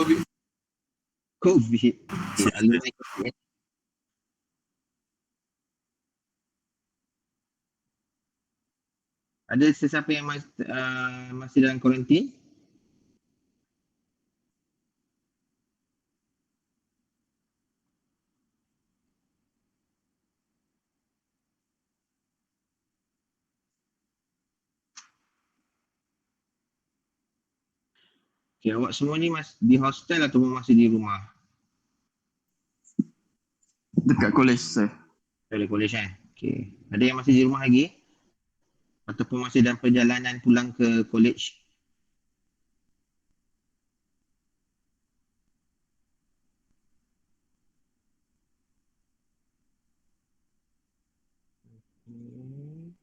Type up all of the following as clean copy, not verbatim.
COVID. Okay, alumni COVID. Ada sesiapa yang masih dalam kuarantin? Okay, awak semua ni di hostel ataupun masih di rumah? Dekat kolej saya. Dari college kan? Okay. Ada yang masih di rumah lagi? Ataupun masih dalam perjalanan pulang ke college? Hmm.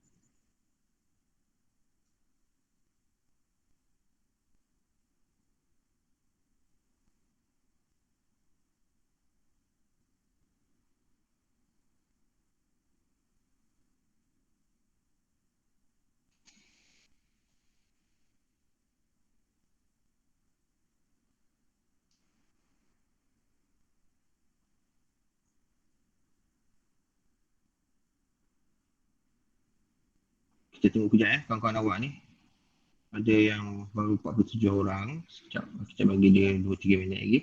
Kita tunggu kejap kawan-kawan awak ni. Ada yang baru 47 orang. Sekejap, kita bagi dia 2-3 minit lagi.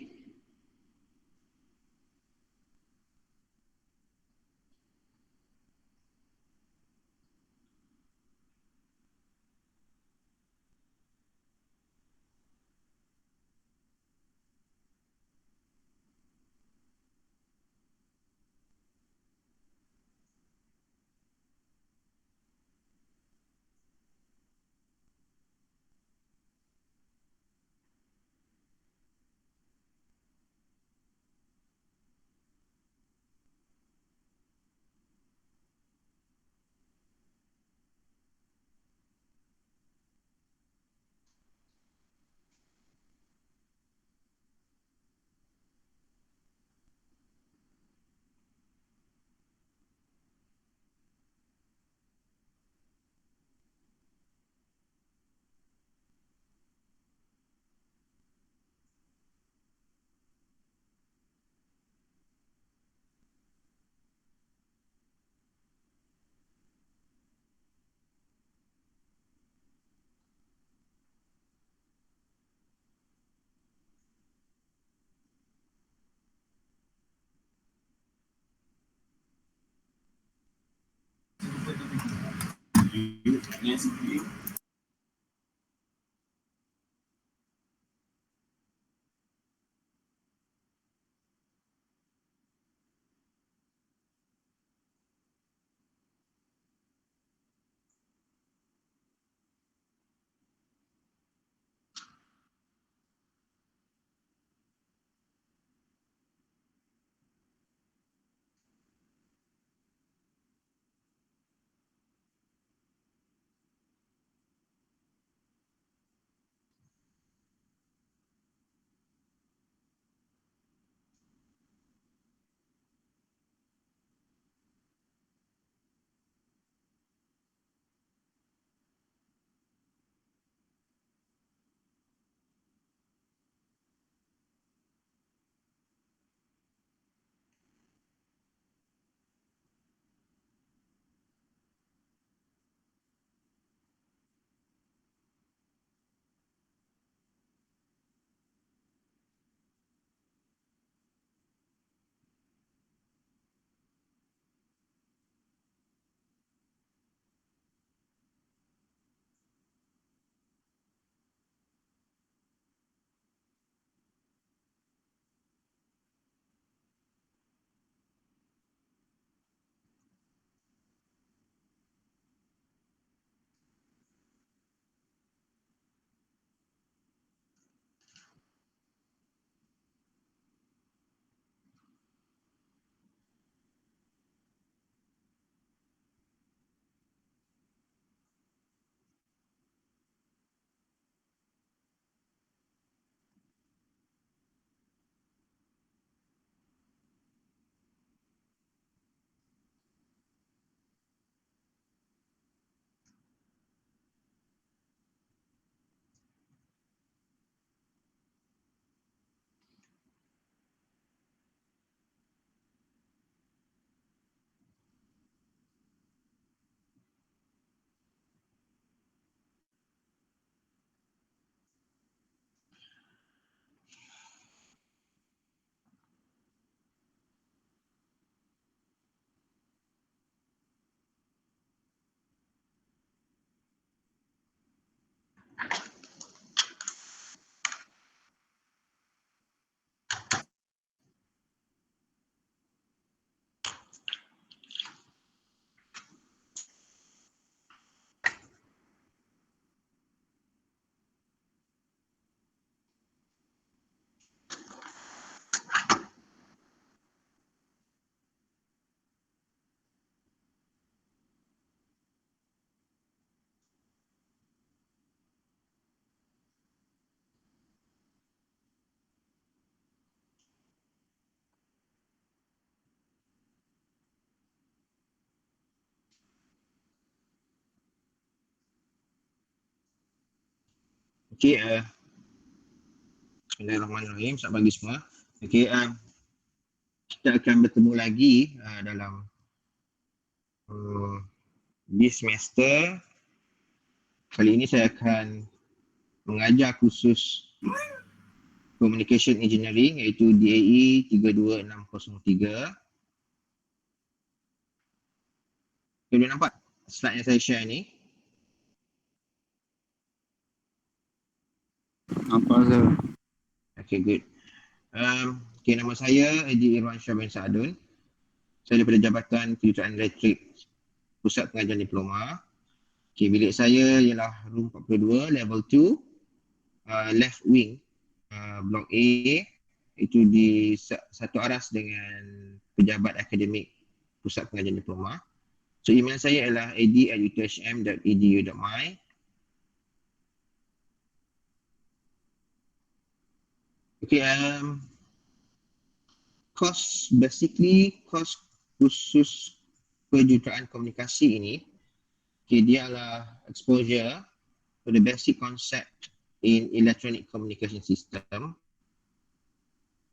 Okey, Bismillahirrahmanirrahim. Selamat pagi semua. Okey, kita akan bertemu lagi dalam di semester. Kali ini saya akan mengajar kursus Communication Engineering iaitu DAE 32603. Boleh nampak slide yang saya share ni? Nampak sir. Okay, good. Okay, nama saya Eddie Irwan Syah bin Saadun. Saya daripada Jabatan Kejuruteraan Elektrik Pusat Pengajian Diploma. Okay, bilik saya ialah room 42, level 2, left wing, blok A, itu di satu aras dengan pejabat akademik Pusat Pengajian Diploma. So, email saya ialah ed@uthm.edu.my. Okay, kos khusus kejuruteraan komunikasi ini, okay, dia adalah exposure to the basic concept in electronic communication system,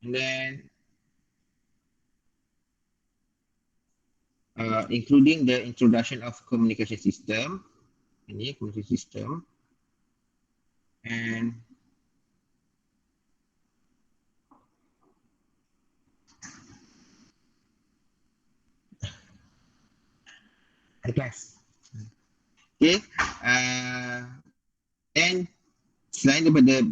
and then including the introduction of communication system, ini communication system, and class. Okay, and selain daripada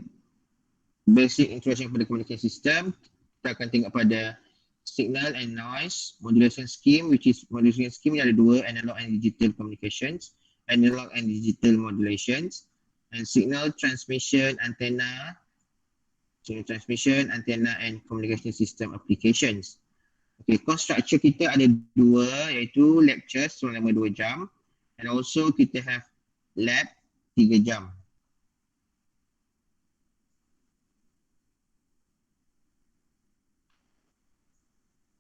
basic introduction kepada communication system, kita akan tengok pada signal and noise modulation scheme, which is modulation scheme ni ada dua, analog and digital communications, analog and digital modulations, and signal transmission antenna and communication system applications. Okay, course structure kita ada dua, iaitu lecture selama 2 jam, and also kita have lab 3 jam.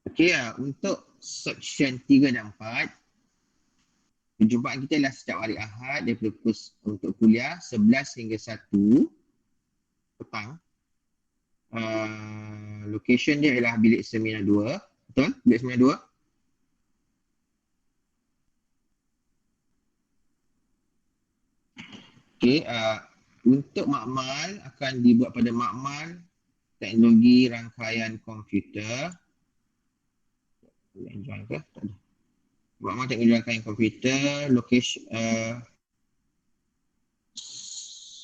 Okay, untuk section 3 dan 4, perjumpaan kita adalah setiap hari Ahad daripada untuk kuliah 11 hingga 1 petang. Location dia ialah bilik seminar 2. Betul? Bilik seminar 2. Okay, untuk makmal akan dibuat pada makmal teknologi rangkaian komputer. Boleh join ke? Tak ada. Makmal teknologi rangkaian komputer, location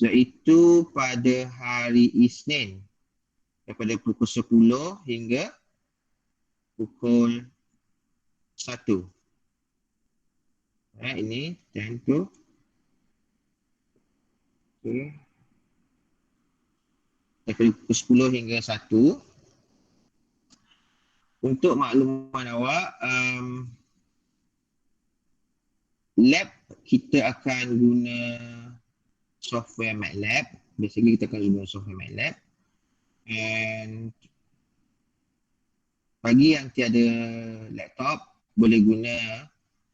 iaitu pada hari Isnin daripada pukul 10 hingga pukul 1. Ini 10 to okay. Daripada pukul 10 hingga 1. Untuk makluman awak, lab kita akan guna software MATLAB. Basically kita akan guna software MATLAB. And bagi yang tiada laptop, boleh guna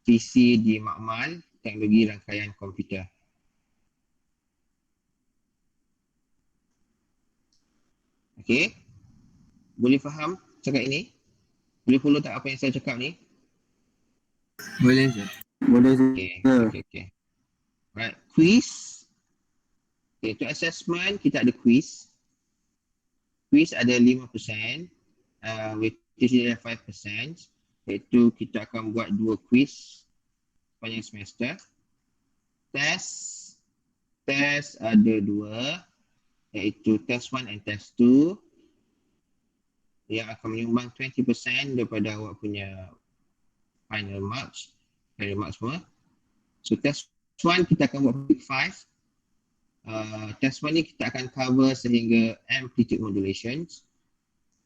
PC di makmal teknologi rangkaian komputer. Okay, boleh faham cakap ini? Boleh follow tak apa yang saya cakap ni? Boleh sir. Boleh sir. Okay. Right, quiz. Okay, untuk assessment kita ada quiz. Quiz ada 5%, weightage dia 5%, iaitu kita akan buat 2 quiz sepanjang semester. Test ada 2, iaitu test 1 and test 2, yang akan menyumbang 20% daripada awak punya final marks semua. So test 1 kita akan buat week 5. Test 1 ni kita akan cover sehingga amplitude modulations,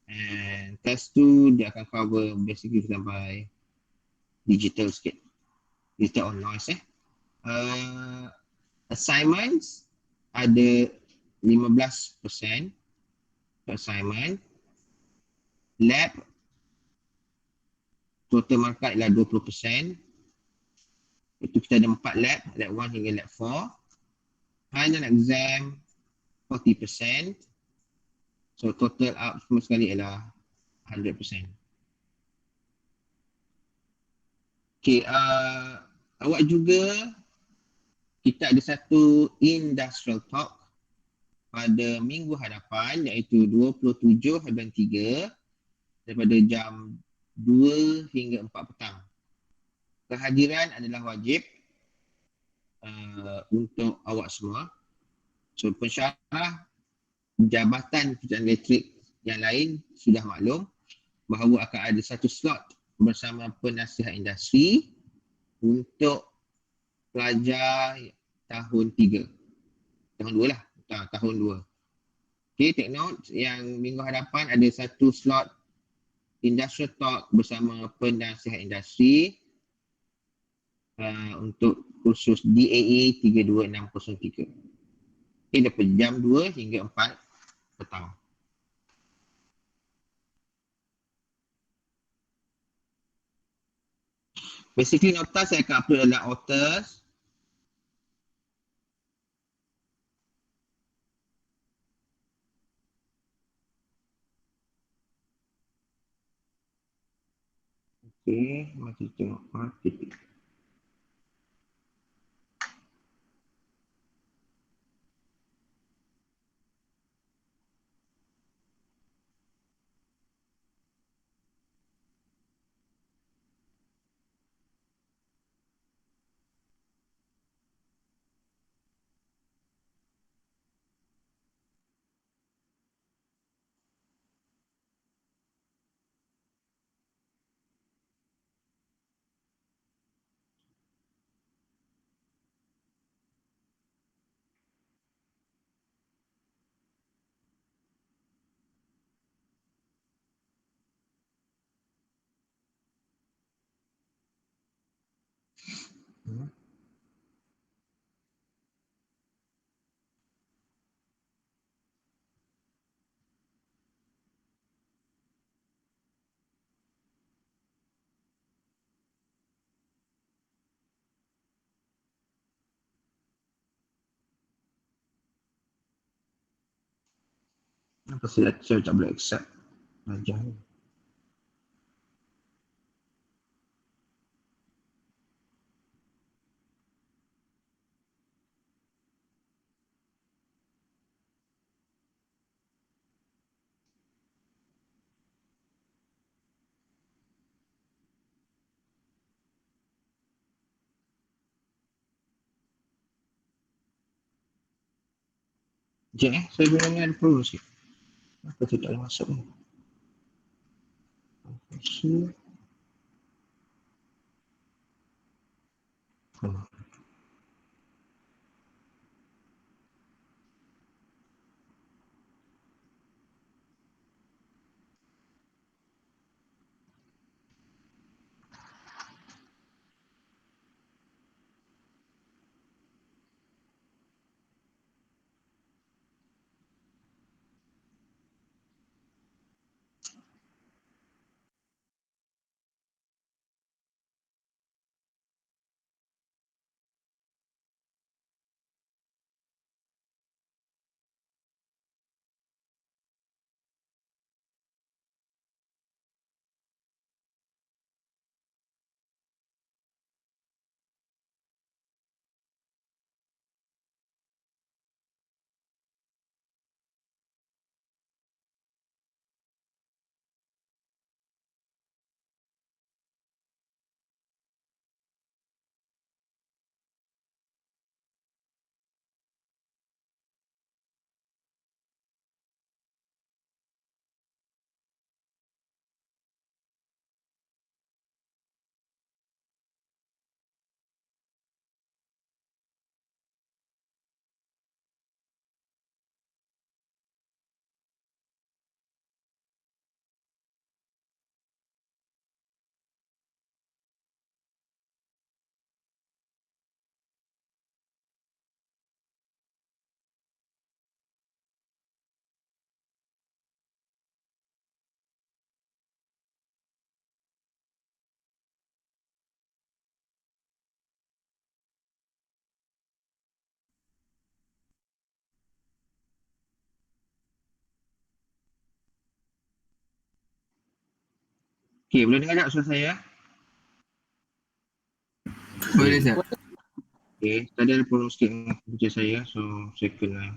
and test 2 dia akan cover basically sampai digital sikit, digital on noise. Assignments ada 15% assignment. Lab total markup ialah 20%. Itu kita ada 4 lab, lab 1 hingga lab 4. Final exam 40%. So total up semua sekali ialah 100%. Okay, awak juga, kita ada satu industrial talk pada minggu hadapan iaitu 27/3 daripada jam 2 hingga 4 petang. Kehadiran adalah wajib untuk awak semua. So pensyarah Jabatan Keputusan Elektrik yang lain sudah maklum bahawa akan ada satu slot bersama penasihat industri untuk pelajar tahun 3. Tahun 2 lah. Tahun 2. Okay, take note yang minggu hadapan ada satu slot industrial talk bersama penasihat industri untuk kursus DAA 32603. Okay, daripada jam 2 hingga 4 petang. Basically nota saya akan upload dalam Otters. Okay, mari tengok titik. Apa saya tak boleh accept. Ajar. Sekejap saya guna ni ada problem sikit. Apa tu tak boleh masuk ni? Okay. Okay, boleh dengar tak suara saya? Boleh Ustaz. Okay, tadi ada problem sikit dengan komputer saya, so saya kena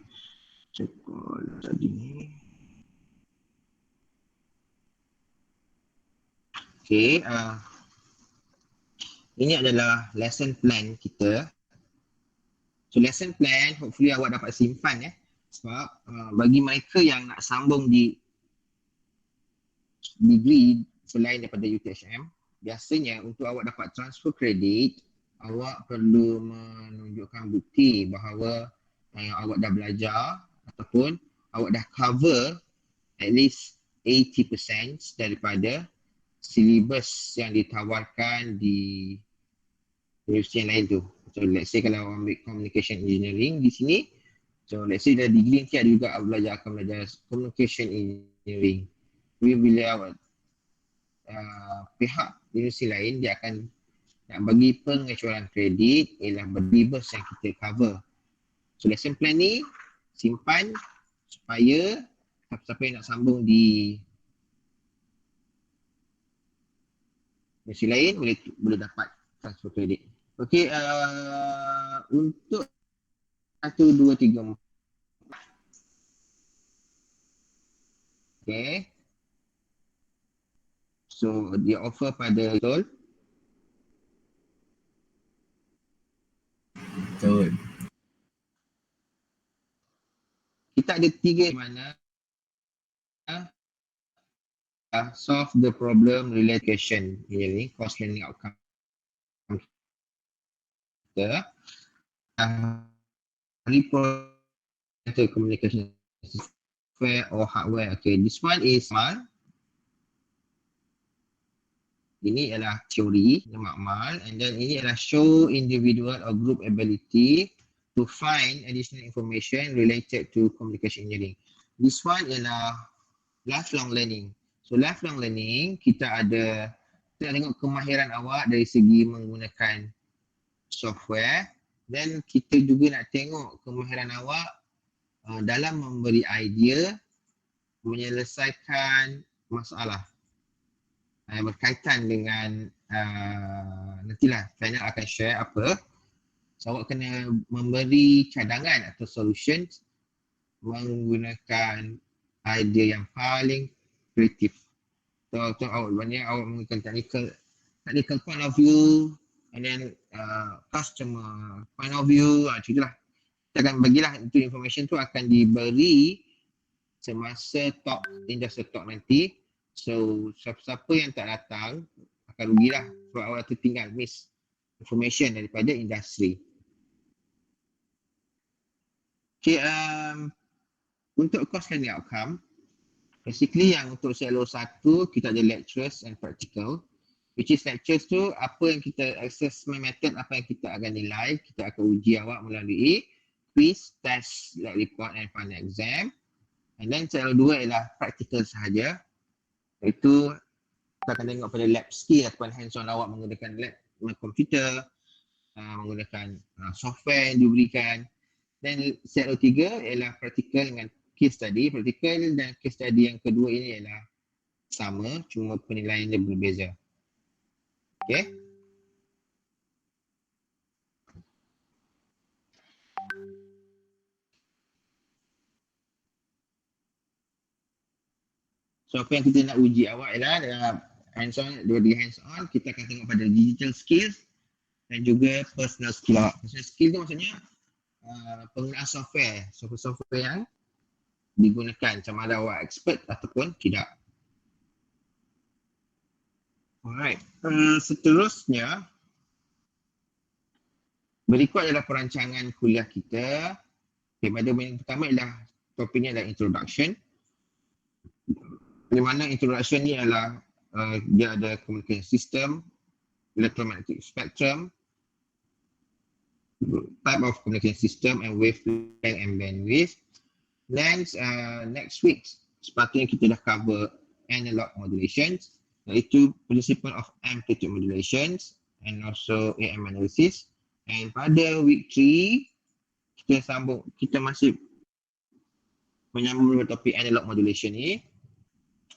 call tadi ni. Okay, ini adalah lesson plan kita. So lesson plan, hopefully awak dapat simpan ya. Sebab bagi mereka yang nak sambung di degree selain daripada UTHM, biasanya untuk awak dapat transfer kredit, awak perlu menunjukkan bukti bahawa awak dah belajar ataupun awak dah cover at least 80% daripada silibus yang ditawarkan di universiti yang lain tu. So let's say kalau awak ambil communication engineering di sini, so let's say dari degree nanti ada juga awak akan belajar communication engineering. Jadi bila awak pihak universiti lain, dia akan nak bagi pengecualian kredit ialah berlibus yang kita cover. So lesson plan ni simpan supaya siapa-siapa yang nak sambung di universiti lain boleh dapat transfer kredit. Okey, untuk 1, 2, 3, 4. Okay. So dia offer pada betul. Betul. Kita ada 3 mana solve the problem related question ini course learning outcome kita representative communication software or hardware. Okay, this one is ini adalah teori makmal, and then ini adalah show individual or group ability to find additional information related to communication engineering. This one ialah lifelong learning. So lifelong learning, kita tengok kemahiran awak dari segi menggunakan software, dan kita juga nak tengok kemahiran awak dalam memberi idea menyelesaikan masalah yang berkaitan dengan nantilah final akan share apa. So awak kena memberi cadangan atau solutions menggunakan idea yang paling kreatif. So awak menggunakan technical point of view, and then customer point of view, macam itulah. Kita akan bagilah itu information tu akan diberi semasa talk, industry talk nanti. So siapa-siapa yang tak datang akan rugilah sebab awak tertinggal miss information daripada industri. Okay, untuk course learning outcome, basically yang untuk CLO 1 kita ada lectures and practical, which is lectures tu apa yang kita assessment method, apa yang kita akan nilai, kita akan uji awak melalui quiz, test, lab report and final exam. And then CLO 2 ialah practical sahaja, iaitu kita akan tengok pada lab skill ataupun hands-on awak menggunakan lab komputer, menggunakan software yang diberikan. Dan CLO 3 ialah practical dengan case study. Practical dan case study yang kedua ini ialah sama, cuma penilaiannya berbeza. Okay. So apa yang kita nak uji awak ialah hands-on, dua-dua hands-on, kita akan tengok pada digital skills dan juga personal skill awak. Personal skill tu maksudnya penggunaan software yang digunakan, sama ada awak expert ataupun tidak. Alright, seterusnya berikut adalah perancangan kuliah kita. Okay, pada yang pertama ialah topiknya adalah introduction. Di mana introduction ni adalah dia ada communication system, electromagnetic spectrum, type of communication system and wavelength and bandwidth. Then next week sepatutnya kita dah cover analog modulations, iaitu principle of amplitude modulations and also AM analysis. And pada week 3 kita masih menyambung dengan topik analog modulation ni.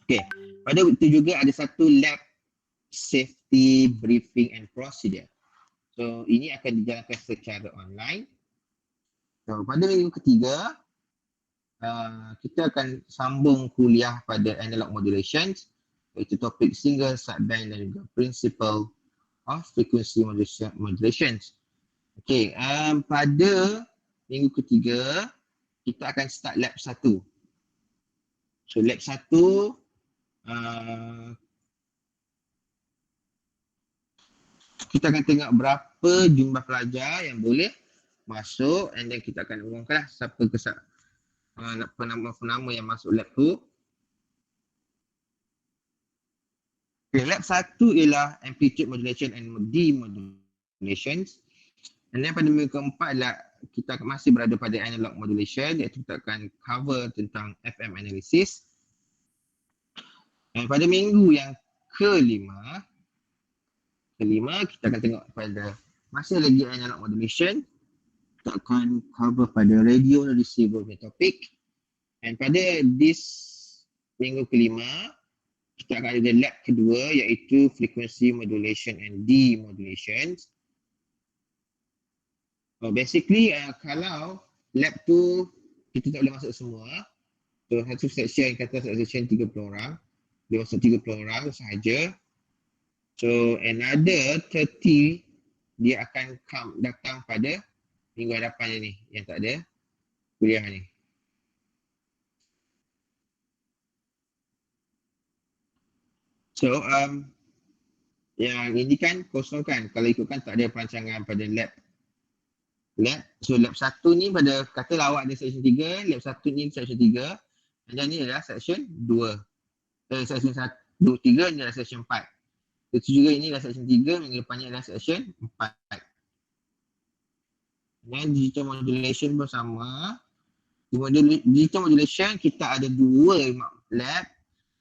Okay, pada week 2 juga ada satu lab safety briefing and procedure. So ini akan dijalankan secara online. So pada minggu ketiga, kita akan sambung kuliah pada analog modulations, iaitu topik single sideband dan juga principle of frequency modulations. Okay, pada minggu ketiga kita akan start lab 1. So lab 1 kita akan tengok berapa jumlah pelajar yang boleh masuk, and then kita akan umumkanlah siapa penama-penama yang masuk lab tu. Okay, lab 1 ialah amplitude modulation and demodulations. And then pada minggu keempat lah kita masih berada pada analog modulation, iaitu kita akan cover tentang FM analysis. Dan pada minggu yang kelima kita akan tengok pada masih lagi analog modulation. Kita akan cover pada radio receiver topik. Dan pada minggu kelima kita akan ada lab kedua, iaitu frequency modulation and demodulation. Basically kalau lab tu kita tak boleh masuk semua. So satu section, kata satu section 30 orang, dia masuk 30 orang sahaja. So another 30 dia akan datang pada minggu hadapan ni yang tak ada kuliah ni. So yang ini kan kosong kan, kalau ikutkan tak ada perancangan pada lab. So lab 1 ni pada katalah awak ada section 3, lab 1 ni section 3, dan ni adalah section 2. Section 1, 2, 3 ni adalah section 4. Itu juga ini adalah section 3, minggu depannya adalah section 4. Dan digital modulation pun sama. Digital modulation kita ada 2 lab,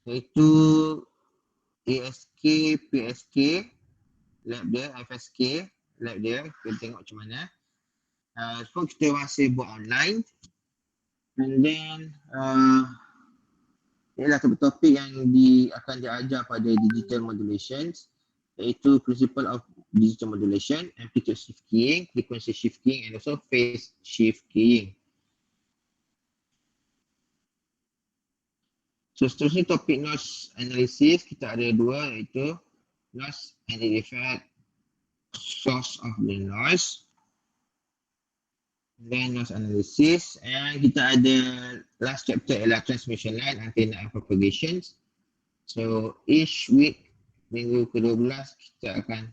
iaitu ASK, PSK, lab dia, FSK, lab dia. Kita tengok macam mana. So kita masih buat online. And then ialah topik yang akan diajar pada digital modulations, iaitu principle of digital modulation, amplitude shift keying, frequency shift keying, and also phase shift keying. So seterusnya topik noise analysis kita ada 2, iaitu noise identified source of the noise, then noise analysis, and kita ada last chapter ialah transmission line, antenna and propagations. So each week, minggu ke-12 kita akan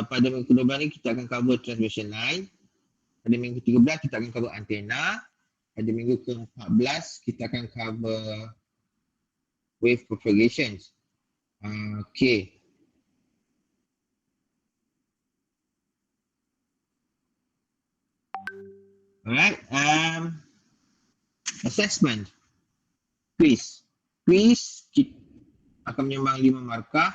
pada minggu ke-12 ni kita akan cover transmission line. Pada minggu ke-13 kita akan cover antenna. Pada minggu ke-14 kita akan cover wave propagations. Okay. Alright, assessment. Quiz kita akan menyumbang 5 markah,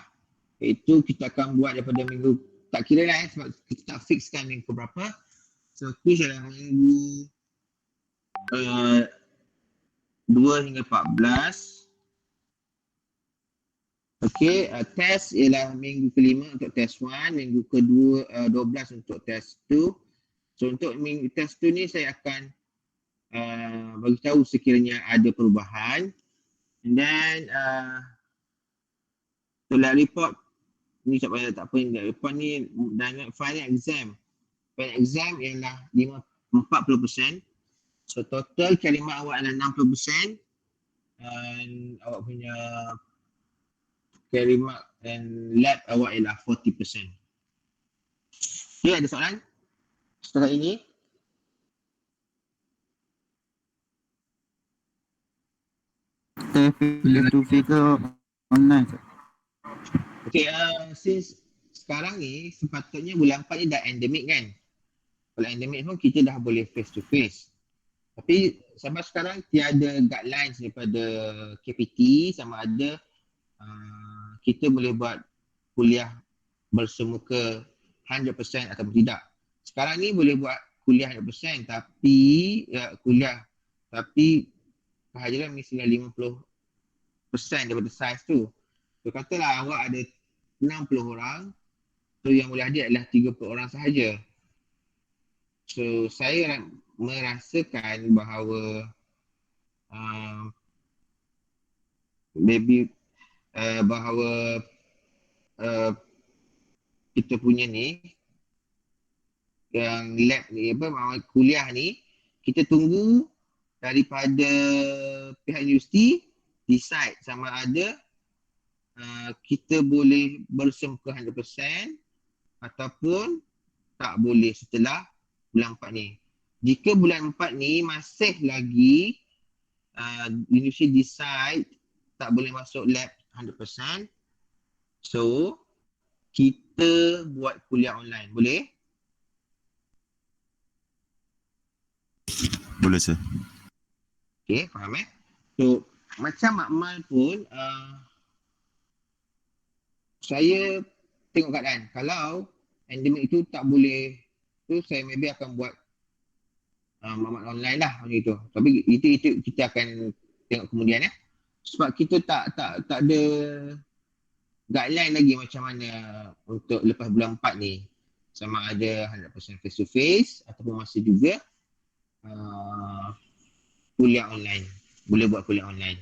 iaitu kita akan buat daripada minggu, tak kira lah sebab kita tak fixkan minggu berapa. So quiz adalah minggu 2 hingga 14. Okay, test ialah minggu ke-5 untuk test 1, minggu ke-12 untuk test 2. So untuk minggu test 2 ni saya akan bagi tahu sekiranya ada perubahan. And then lab report ni tak apa lab report ni, dan final exam. Final exam ialah 40%. So total kalimat awak adalah 60%, dan awak punya kalimat dan lab awak ialah 40%. Okay, ada soalan setakat ini? Itu figure online. Okay, since sekarang ni sepatutnya bulan 4 ni dah endemik kan. Kalau endemik pun kita dah boleh face to face. Tapi sampai sekarang tiada guidelines daripada KPT sama ada kita boleh buat kuliah bersemuka 100% atau tidak. Sekarang ni boleh buat kuliah 100% tapi kehadiran mestilah 50 daripada saiz tu. So katalah awak ada 60 orang, so yang boleh hadir adalah 30 orang sahaja. So saya merasakan bahawa maybe bahawa uh, kita punya ni yang lab ni kuliah ni, kita tunggu daripada pihak universiti decide sama ada kita boleh bersemuka 100% ataupun tak boleh setelah bulan 4 ni. Jika bulan 4 ni masih lagi universiti decide tak boleh masuk lab 100%, so kita buat kuliah online. Boleh? Boleh sir. Okay, faham So, macam Makmal pun, saya tengok keadaan. Kalau endemik itu tak boleh, tu saya maybe akan buat makmal online lah macam itu. Tapi itu kita akan tengok kemudian Sebab kita tak ada guideline lagi macam mana untuk lepas bulan 4 ni. Sama ada 100% face to face ataupun masih juga kuliah online. Boleh buat kuliah online.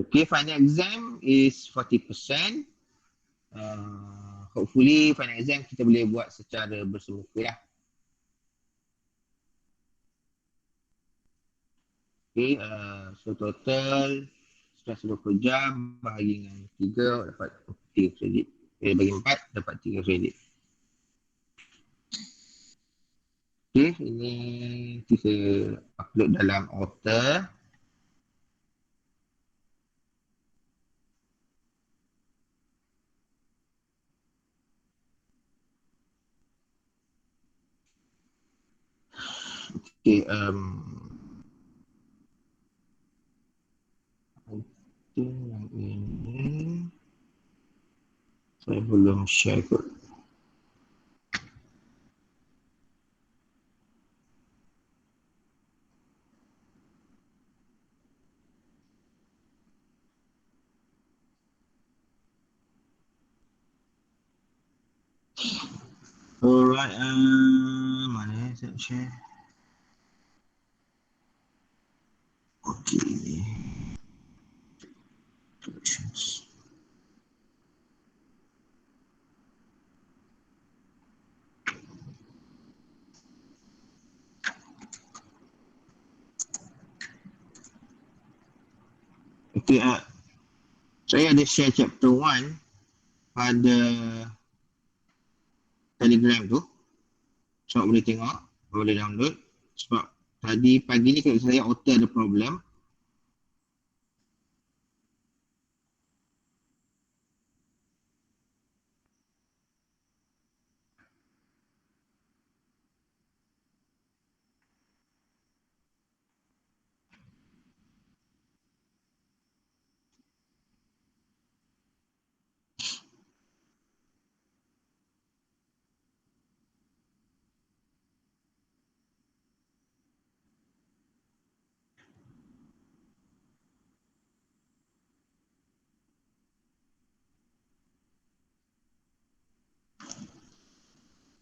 Okay, final exam is 40%. Hopefully final exam kita boleh buat secara bersemuka lah. Okay, so total 120 jam bahagi dengan 3 dapat 3 kredit. Bagi 4 dapat 3 kredit. Okay, ini kita upload dalam Author. Okay, yang ini saya belum share kot. Alright, mana saya share? Okay. Okay, saya ada share chapter 1 pada Telegram tu. So, boleh tengok, boleh download. Sebab tadi pagi ni kalau saya Author ada problem.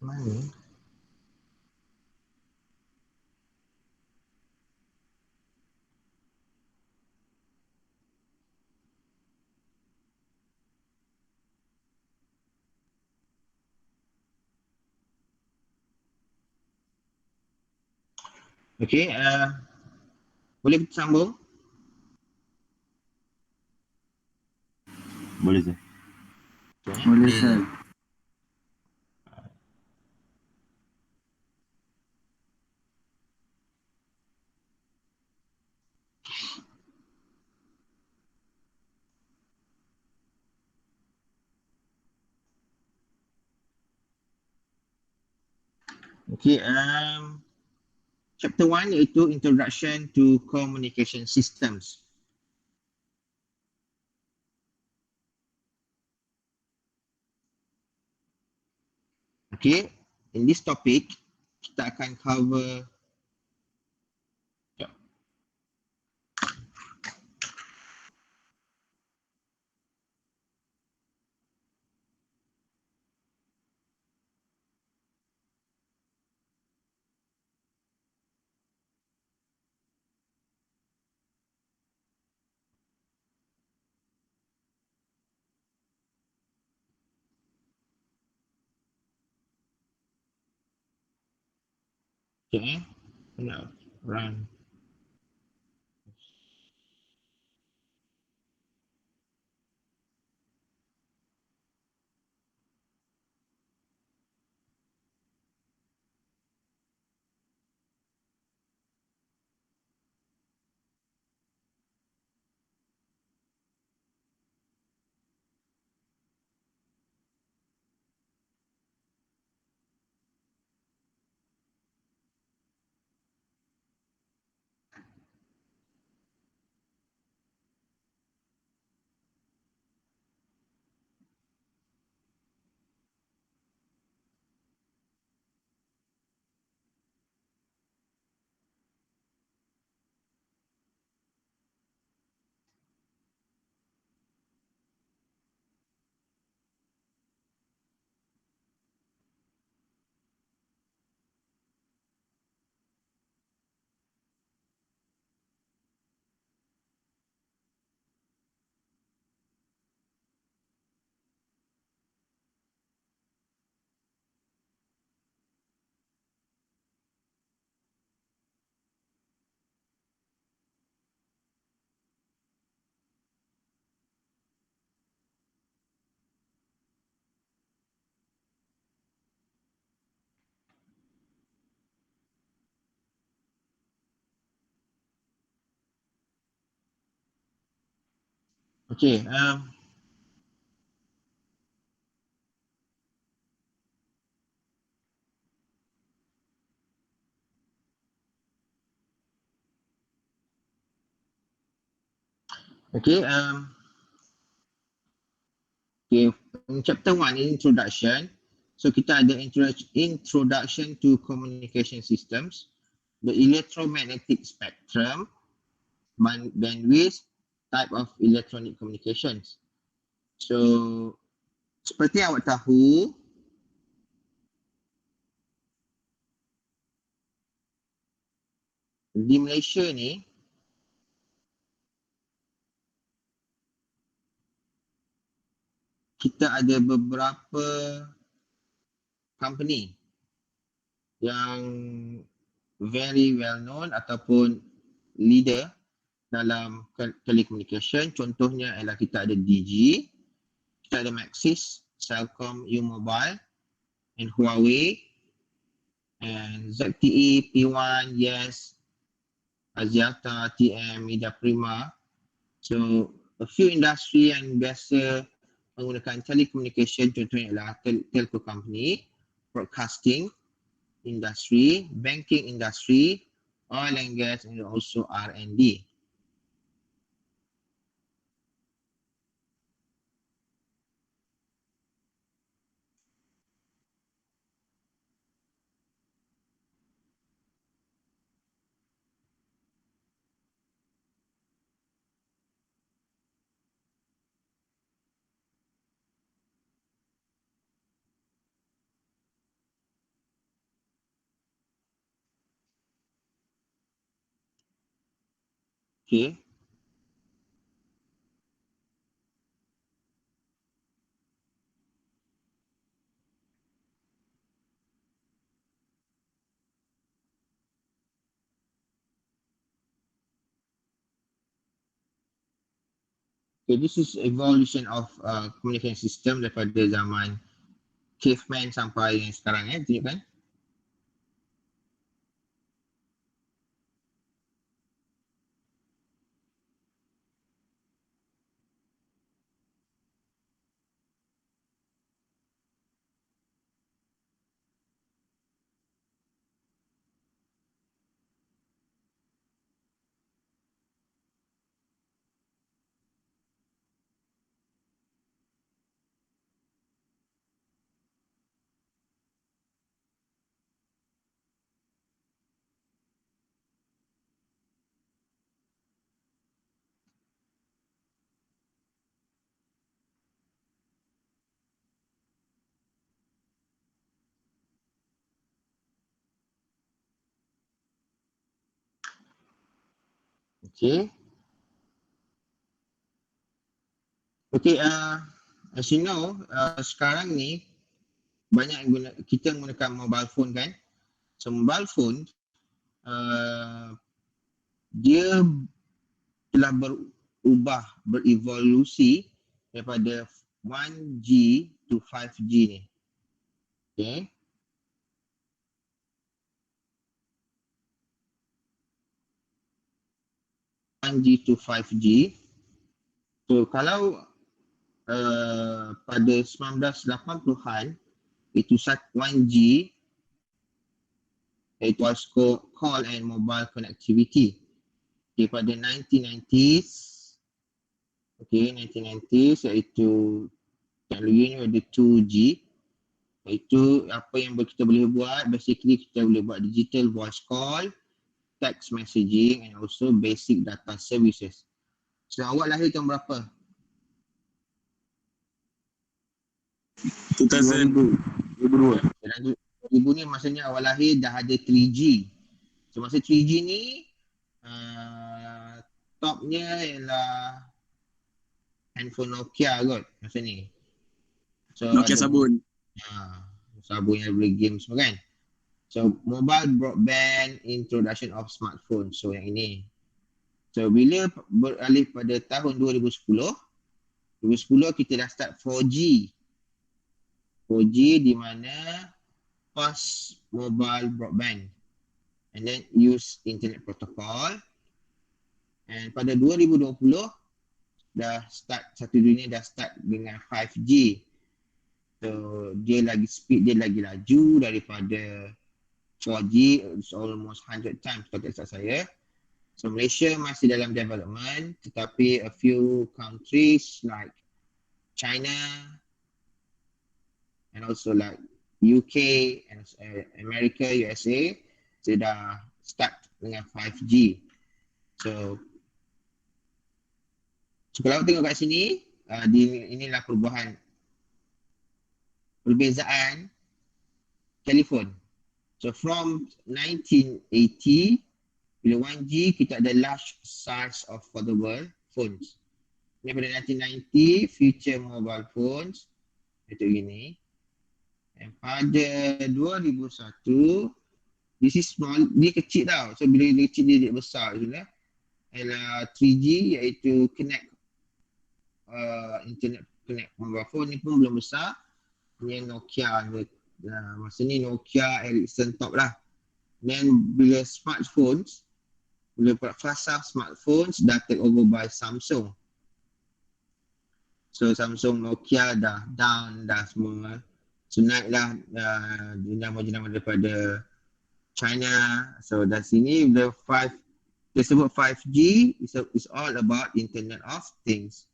Mana? Okay, boleh kita sambung? Boleh sir. Boleh sir. Okay, chapter 1 iaitu Introduction to Communication Systems. Okay, in this topic, kita akan cover Okay. Nak run. Okay. Okay. Okay. Chapter 1 introduction. So kita ada introduction to communication systems, the electromagnetic spectrum, bandwidth, type of electronic communications. So seperti awak tahu, di Malaysia ni kita ada beberapa company yang very well known ataupun leader dalam telecommunication. Contohnya ialah kita ada Digi, kita ada Maxis, Celcom, U-Mobile, and Huawei, and ZTE, P1, Yes, Axiata, TM, Media Prima. So a few industry yang biasa menggunakan telecommunication, contohnya ialah telco company, broadcasting industry, banking industry, oil and gas, and also R&D. Okay. Okay, this is evolution of communication system daripada zaman caveman sampai yang sekarang tunjukkan. Okay. Okay, as you know, sekarang ni banyak kita menggunakan mobile phone kan. So mobile phone dia telah berevolusi daripada 1G to 5G ni. Okay. G to 5G. So kalau pada 1980-an itu 1G, it was call and mobile connectivity. Okay, pada 1990s, okay, 1990s iaitu teknologi ni ada 2G. Iaitu apa yang kita boleh buat, basically kita boleh buat digital voice call, text messaging and also basic data services. So awak lahir tahun berapa? 2000. 2002. 2000 ni maksudnya awak lahir dah ada 3G. So masa 3G ni topnya ialah handphone Nokia kot masa ni. So Nokia sabun. Sabun yang boleh game semua kan. So mobile broadband introduction of smartphone. So yang ini. So bila beralih pada tahun 2010 kita dah start 4G. 4G di mana fast mobile broadband and then use internet protocol. And pada 2020 dah start, satu dunia dah start dengan 5G. So dia lagi speed dia lagi laju daripada 4G, it's almost 100 times kalau tak salah saya. So Malaysia masih dalam development, tetapi a few countries like China and also like UK and America, USA sudah start dengan 5G. So kalau tengok kat sini, inilah perbezaan telefon. So from 1980, bila 1G kita ada large size of foldable phones. Ini pada 1990, future mobile phones itu gini. Dan pada 2001, this is small, dia kecil tau. So bila dia kecil dia besar sudah. Ialah 3G iaitu internet connect mobile phone ni pun belum besar. Ini Nokia, masa ni Nokia Ericsson top lah. Dan bila smartphones, bila fasa smartphones dah take over by Samsung. So Samsung, Nokia dah down dah semua. So naiklah jenama-jenama daripada China. So dari sini bila disebut 5G is all about Internet of Things.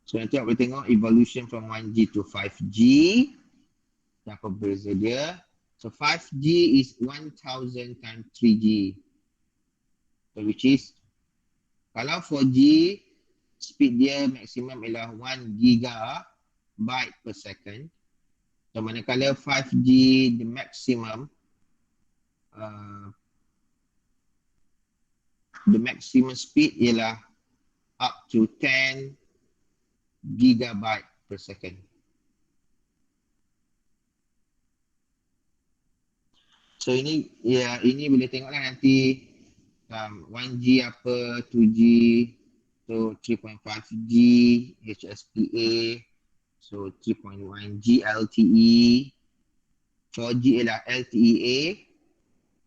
So nanti awak boleh tengok evolution from 1G to 5G. Apa beza dia. So 5G is 1000 times 3G. So which is, kalau 4G, speed dia maksimum ialah 1 gigabyte per second. So manakala 5G, the maximum speed ialah up to 10 gigabyte per second. So ini boleh tengoklah nanti 1G apa, 2G, so 3.5G, HSPA, so 3.1G LTE, 4G ialah LTEA,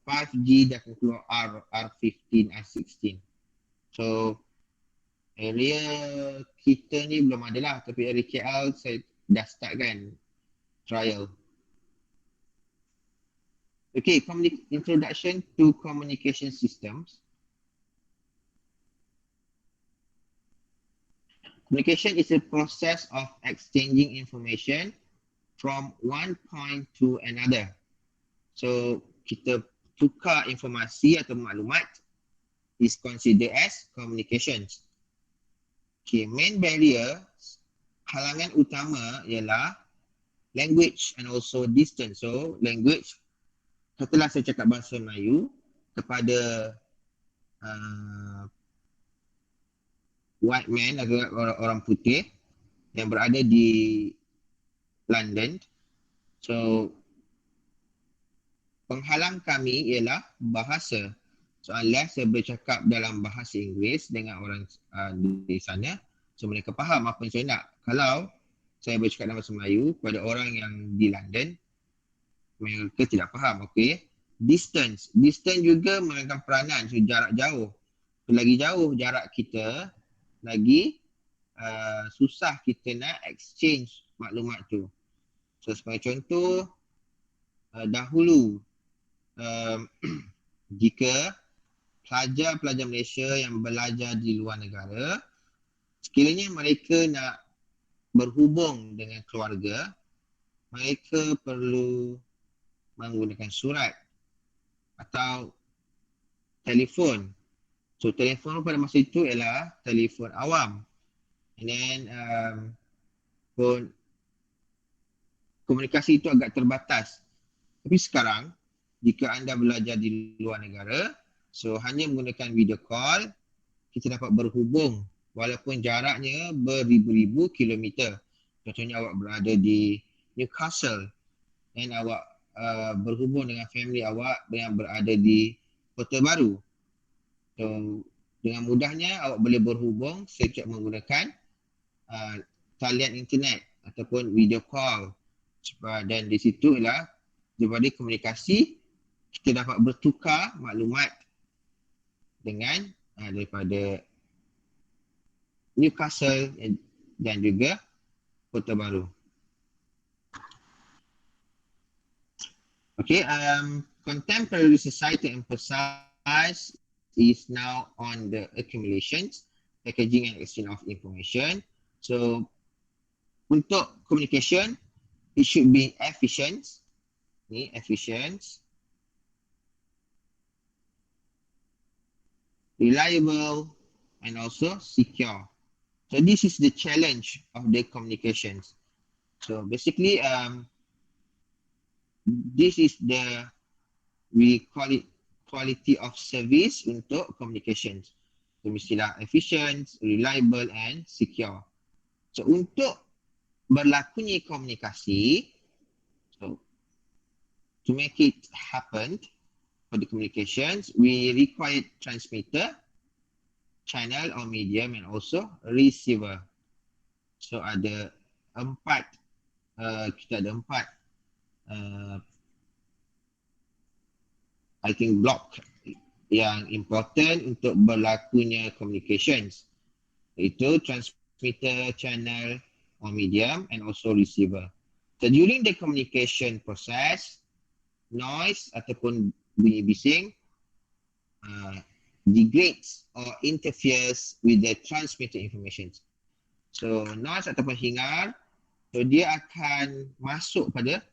5G dah keluar R15, R16. So area kita ni belum ada lah, tapi area KL saya dah start kan trial. Okay, introduction to communication systems. Communication is a process of exchanging information from one point to another. So kita tukar informasi atau maklumat is considered as communications. Okay, main barrier, halangan utama ialah language and also distance. So language, setelah saya cakap bahasa Melayu kepada white man atau orang putih yang berada di London. So penghalang kami ialah bahasa. So unless saya bercakap dalam bahasa Inggeris dengan orang di sana, so mereka faham apa yang saya nak. Kalau saya bercakap dalam bahasa Melayu kepada orang yang di London, mereka tidak faham. Okay. Distance juga memainkan peranan. So jarak jauh. So, lagi jauh jarak kita, lagi susah kita nak exchange maklumat tu. So sebagai contoh, dahulu jika pelajar-pelajar Malaysia yang belajar di luar negara, sekiranya mereka nak berhubung dengan keluarga, mereka perlu menggunakan surat atau telefon. So telefon pada masa itu ialah telefon awam. And then pun komunikasi itu agak terbatas. Tapi sekarang, jika anda belajar di luar negara, so hanya menggunakan video call, kita dapat berhubung walaupun jaraknya beribu-ribu kilometer. Contohnya awak berada di Newcastle dan awak berhubung dengan family awak yang berada di Kota Baru. So dengan mudahnya awak boleh berhubung sejak menggunakan talian internet ataupun video call. Dan di situ ialah daripada komunikasi kita dapat bertukar maklumat dengan daripada Newcastle dan juga Kota Baru. Okay, contemporary society emphasize is now on the accumulations, packaging and exchange of information. So untuk communication, it should be efficient. Ni efficient, reliable, and also secure. So this is the challenge of the communications. So basically, this is we call it quality of service untuk communications. So mestilah efficient, reliable, and secure. So untuk berlakunya komunikasi, so to make it happen for the communications, we require transmitter, channel or medium, and also receiver. So ada empat, kita ada empat I think block yang important untuk berlakunya communications, iaitu transmitter, channel or medium, and also receiver. So during the communication process, noise ataupun bunyi bising degrades or interferes with the transmitted information. So noise ataupun hingar, so dia akan masuk pada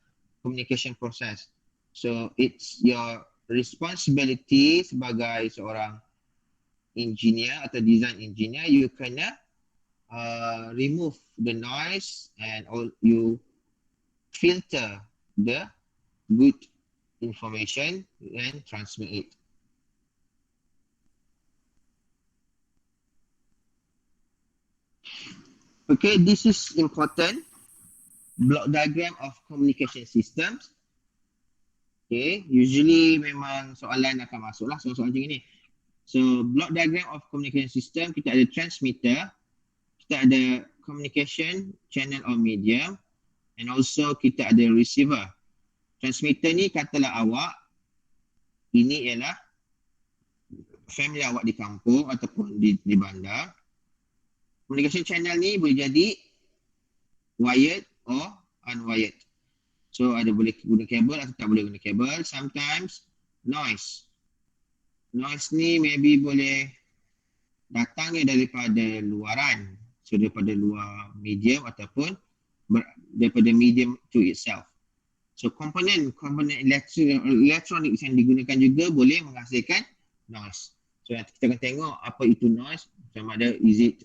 communication process. So it's your responsibility sebagai seorang engineer atau design engineer, you kena remove the noise and you filter the good information and transmit it. Okay, this is important. Block diagram of communication systems. Okay, usually memang soalan akan masuklah soalan-soalan macam ini. So, block diagram of communication system, kita ada transmitter, kita ada communication channel or medium, and also kita ada receiver. Transmitter ni katalah awak, ini ialah family awak di kampung ataupun di bandar. Communication channel ni boleh jadi wired or unwired. So ada boleh guna kabel atau tak boleh guna kabel. Sometimes noise. Noise ni maybe boleh datangnya daripada luaran. So daripada luar medium ataupun daripada medium to itself. So komponen elektronik yang digunakan juga boleh menghasilkan noise. So kita akan tengok apa itu noise, sama ada is it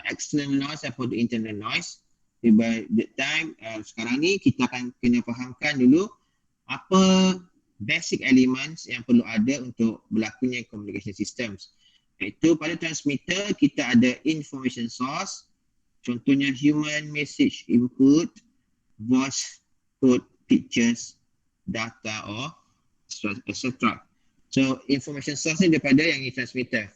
external noise atau internal noise. By the time sekarang ni kita akan kena fahamkan dulu apa basic elements yang perlu ada untuk berlakunya communication systems. Iaitu pada transmitter kita ada information source, contohnya human message input, voice, code, pictures, data or etc. So information source ni daripada yang ni transmitter.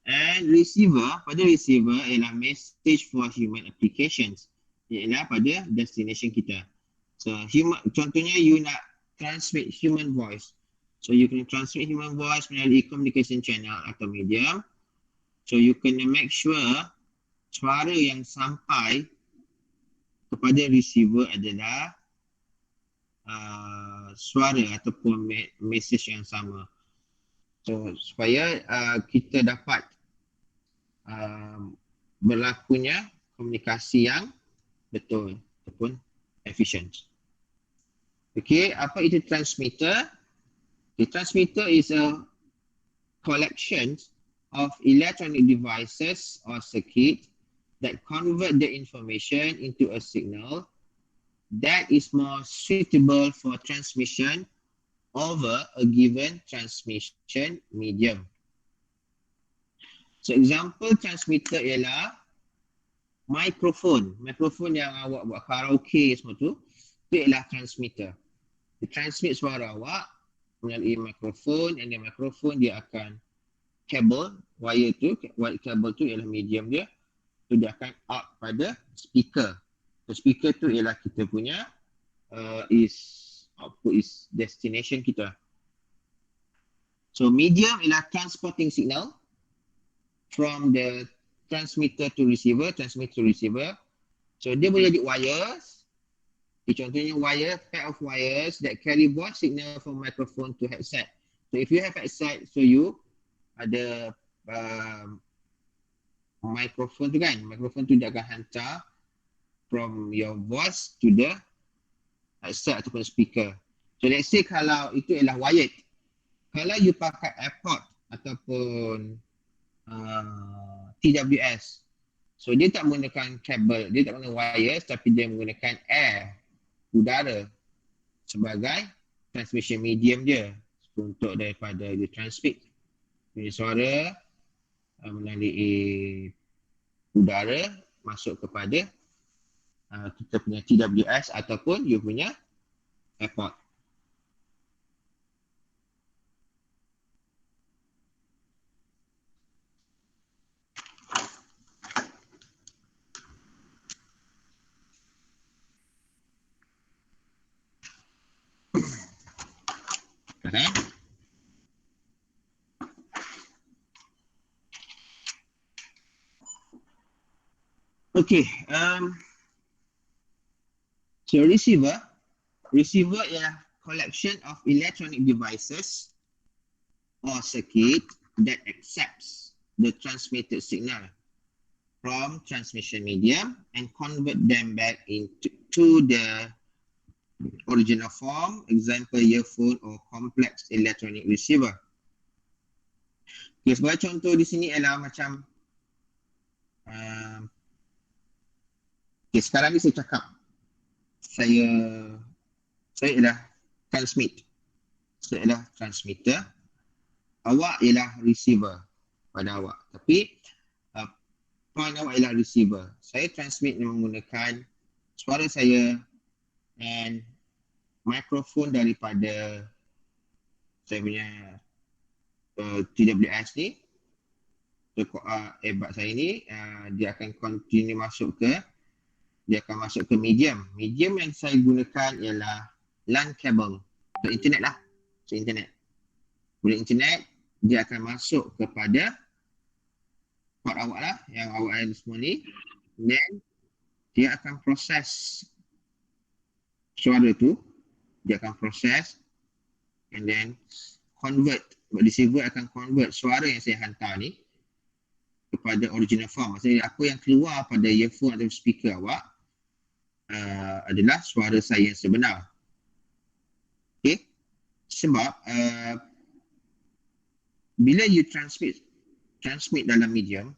And receiver, pada receiver ialah message for human applications. Ialah pada destination kita. So contohnya you nak transmit human voice. So you can transmit human voice melalui communication channel atau medium. So you kena make sure suara yang sampai kepada receiver adalah suara ataupun message yang sama. So supaya kita dapat berlakunya komunikasi yang betul ataupun efficient. Okay, apa itu transmitter? The transmitter is a collection of electronic devices or circuit that convert the information into a signal that is more suitable for transmission over a given transmission medium. So example transmitter ialah microphone. Microphone yang awak buat karaoke semua tu, itu ialah transmitter. Dia transmit suara awak melalui mikrofon, and the mikrofon dia akan kabel, wire tu, kabel tu ialah medium dia, tu dia akan out pada speaker. So speaker tu ialah kita punya output is destination kita. So medium ialah transporting signal from the transmitter to receiver, transmitter to receiver. So dia boleh jadi wires. Contohnya wire, pair of wires that carry voice signal from microphone to headset. So if you have headset, so you ada microphone tu kan, microphone tu dia akan hantar from your voice to the headset ataupun speaker. So let's say kalau itu ialah wired, kalau you pakai AirPod ataupun TWS, so dia tak menggunakan kabel, dia tak menggunakan wires, tapi dia menggunakan air, udara sebagai transmission medium dia untuk daripada dia transmit punya suara melalui udara masuk kepada kita punya TWS ataupun you punya AirPod. Okay, so receiver ialah collection of electronic devices or circuit that accepts the transmitted signal from transmission medium and convert them back into the original form, example earphone or complex electronic receiver. Okay, sebagai contoh di sini ialah macam okay, sekarang ni saya cakap saya ialah transmit. Saya ialah transmitter. Awak ialah receiver pada awak. Tapi point awak ialah receiver. Saya transmit menggunakan suara saya and mikrofon daripada saya punya TWS ni, earbud saya ni, dia akan continue masuk ke medium. Medium yang saya gunakan ialah LAN cable. So internet lah. So internet. Boleh internet, dia akan masuk kepada port awak lah, yang awak ada semua ni. Then dia akan proses suara tu. Dia akan proses and then convert. Receiver akan convert suara yang saya hantar ni kepada original form. Maksudnya apa yang keluar pada earphone atau speaker awak adalah suara saya yang sebenar. Okay? Sebab bila you transmit dalam medium,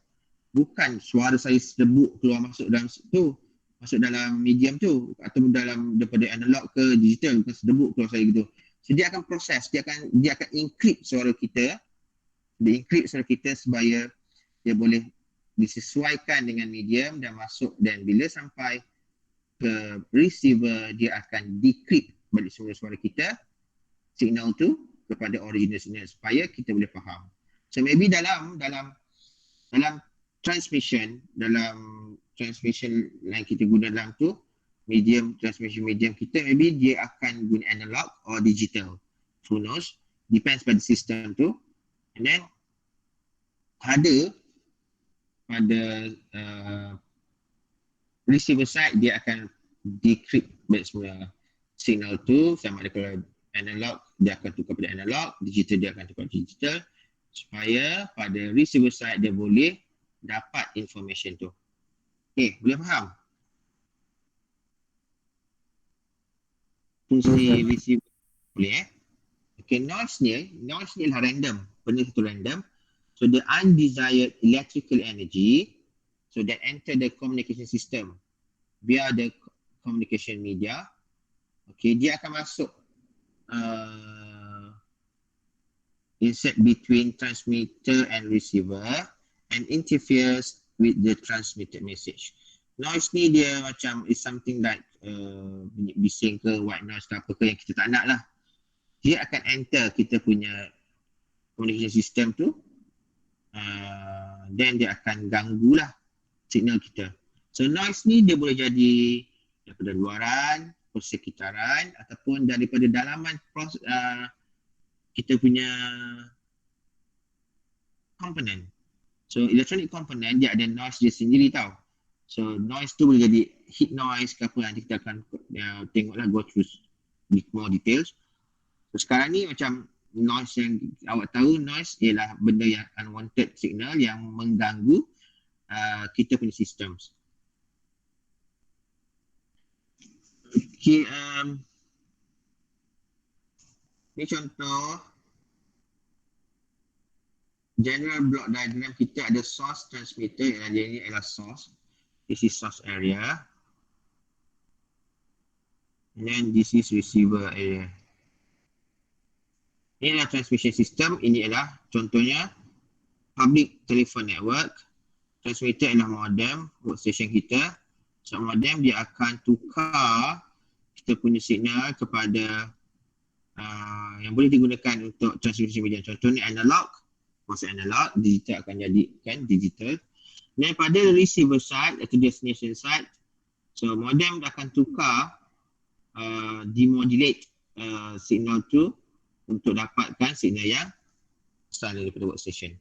bukan suara saya sedebuk keluar masuk dalam medium tu atau dalam daripada analog ke digital, bukan sedebuk keluar saya gitu. So dia akan proses, dia akan encrypt suara kita. Dia encrypt suara kita supaya dia boleh disesuaikan dengan medium dan masuk, dan bila sampai ke receiver, dia akan decrypt balik semua suara kita, signal tu kepada original signal supaya kita boleh faham. So maybe dalam transmission yang kita guna dalam tu, transmission medium kita, maybe dia akan guna analog or digital. Who knows? Depends pada sistem tu. And then ada pada receiver side, dia akan decrypt balik semua signal tu, sama ada kalau analog dia akan tukar pada analog, digital dia akan tukar digital, supaya pada receiver side dia boleh dapat information tu. Okay, boleh faham? Fungsi receiver boleh Okay, noise ni adalah random, benda satu random. So the undesired electrical energy, so that enter the communication system via the communication media. Okay, dia akan masuk insert between transmitter and receiver and interferes with the transmitted message. Noise ni dia macam is something like bunyi bising ke, white noise ke apa ke yang kita tak nak lah. Dia akan enter kita punya communication system tu, then dia akan ganggu lah signal kita. So noise ni dia boleh jadi daripada luaran, persekitaran, ataupun daripada dalaman kita punya komponen. So electronic component dia ada noise dia sendiri tau. So noise tu boleh jadi heat noise ke apa, nanti kita akan tengoklah, go through with more details. So sekarang ni macam noise yang awak tahu, noise ialah benda yang unwanted signal yang mengganggu kita punya systems. Okay, ni contoh general block diagram. Kita ada source transmitter, yang dia ni adalah source. This is source area. And then this is receiver area. Ini adalah transmission system. Ini adalah contohnya public telephone network. Transmitter adalah modem, workstation kita. So modem dia akan tukar kita punya signal kepada yang boleh digunakan untuk transmission medium. Contohnya analog, masuk analog, digital akan jadikan digital. Dan pada receiver side atau destination side, so modem akan tukar demodulate signal tu untuk dapatkan signal yang asal daripada workstation.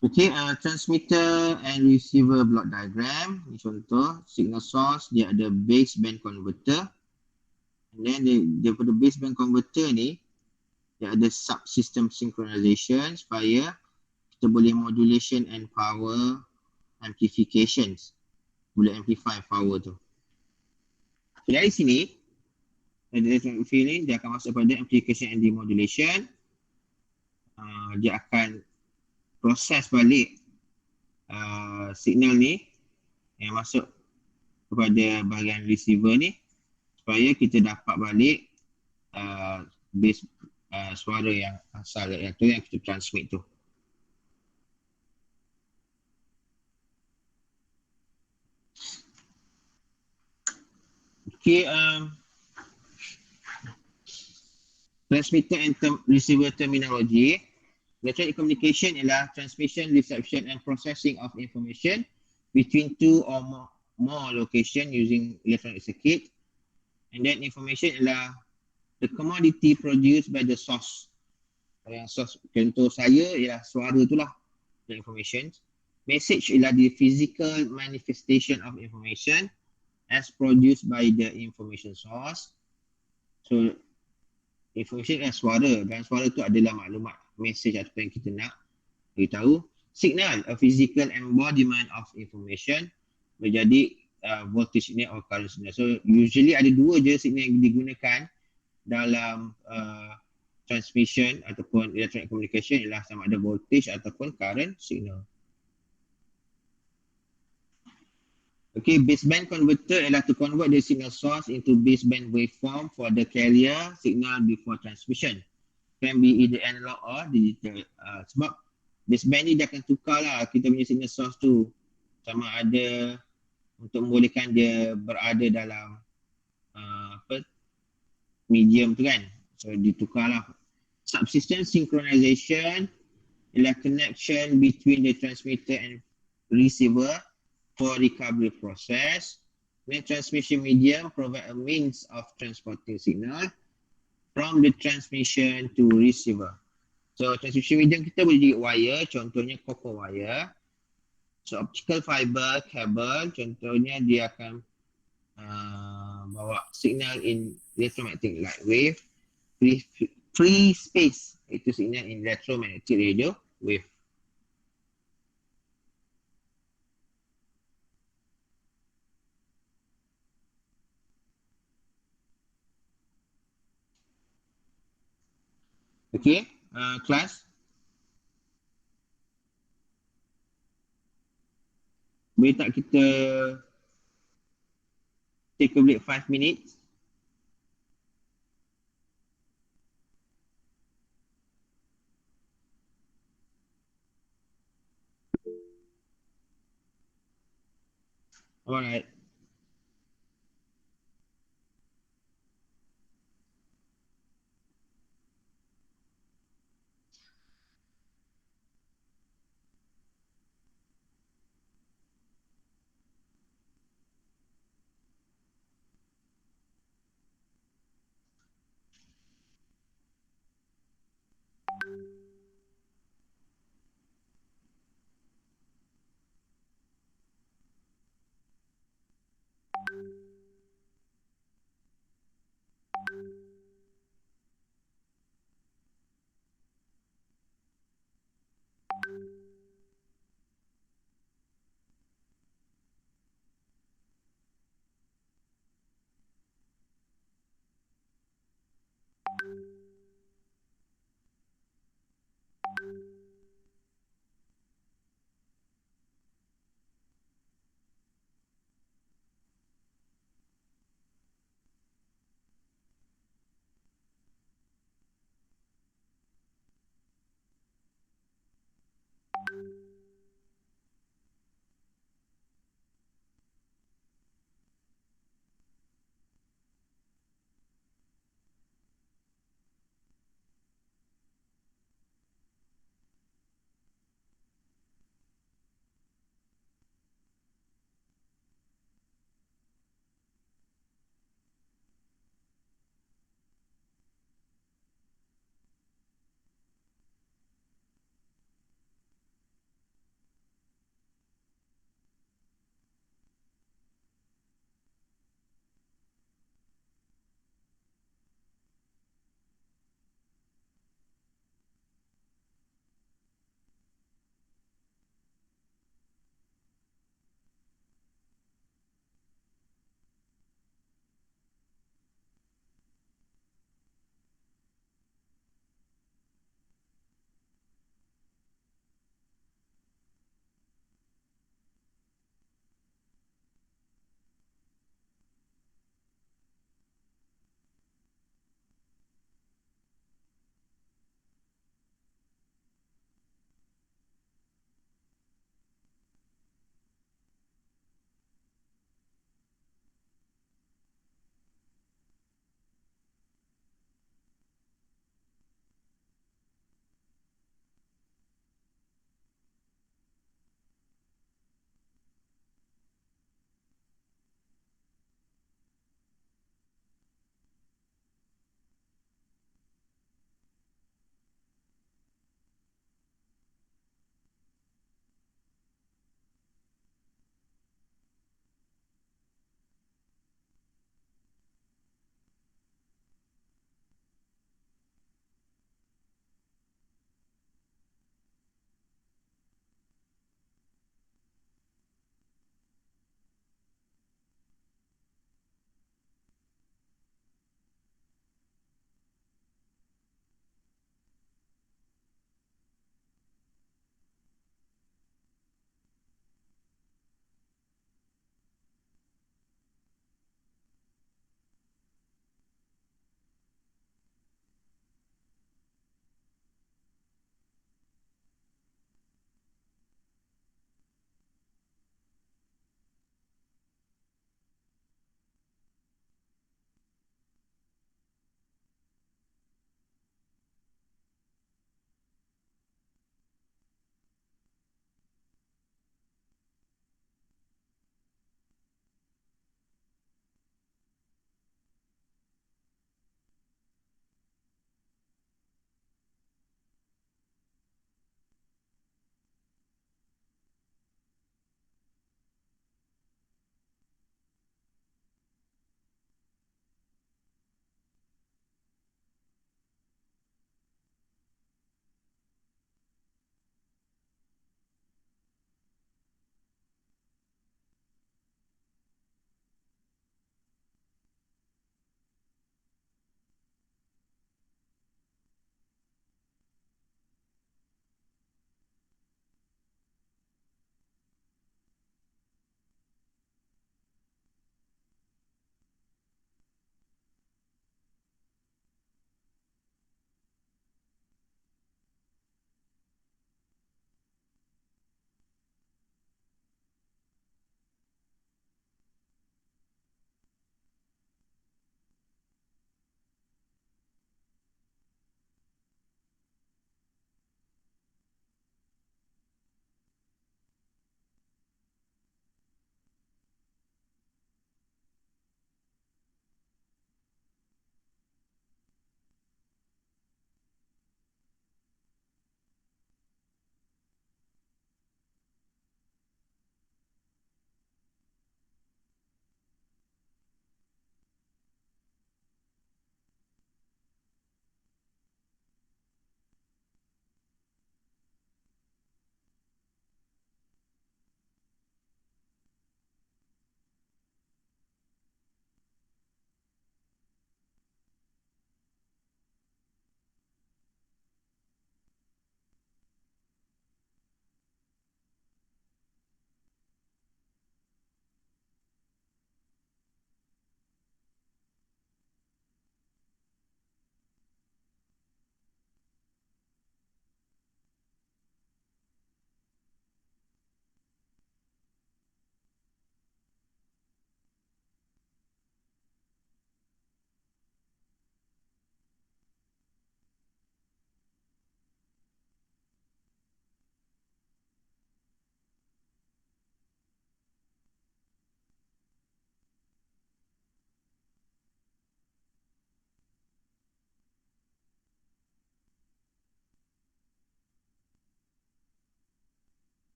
Okay, transmitter and receiver block diagram. Ini contoh, signal source, dia ada baseband converter. And then daripada baseband converter ni, dia ada subsystem synchronization supaya kita boleh modulation and power amplifications. Boleh amplify power tu. So, dari sini, electronic field ni, dia akan masuk pada amplification and demodulation. Dia akan proses balik signal ni yang masuk kepada bahagian receiver ni supaya kita dapat balik base suara yang asal iaitu yang kita transmit tu. Okay, transmitter and receiver terminology. Electronic communication ialah transmission, reception and processing of information between two or more location using electronic circuit. And then information ialah the commodity produced by the source. Yang source, contoh saya ialah suara tu lah, the information. Message ialah the physical manifestation of information as produced by the information source. So information adalah suara, dan suara tu adalah maklumat, message atau yang kita nak beritahu. Signal, a physical embodiment of information, menjadi voltage signal or current signal. So usually ada dua je signal yang digunakan dalam transmission ataupun electronic communication, ialah sama ada voltage ataupun current signal. Okay, baseband converter adalah to convert the signal source into baseband waveform for the carrier signal before transmission. Can be either analog or digital. Sebab baseband ni dia akan tukar lah kita punya signal source tu. Sama ada untuk membolehkan dia berada dalam apa medium tu kan. So ditukar lah. Subsystem synchronization ialah connection between the transmitter and receiver for recovery process. The transmission medium provide a means of transporting signal from the transmission to receiver. So transmission medium kita boleh jadi wire, contohnya copper wire. So optical fiber, kabel, contohnya dia akan bawa signal in electromagnetic light wave, free space, itu signal in electromagnetic radio wave. Okay, kelas. Boleh tak kita take a break 5 minutes? Alright.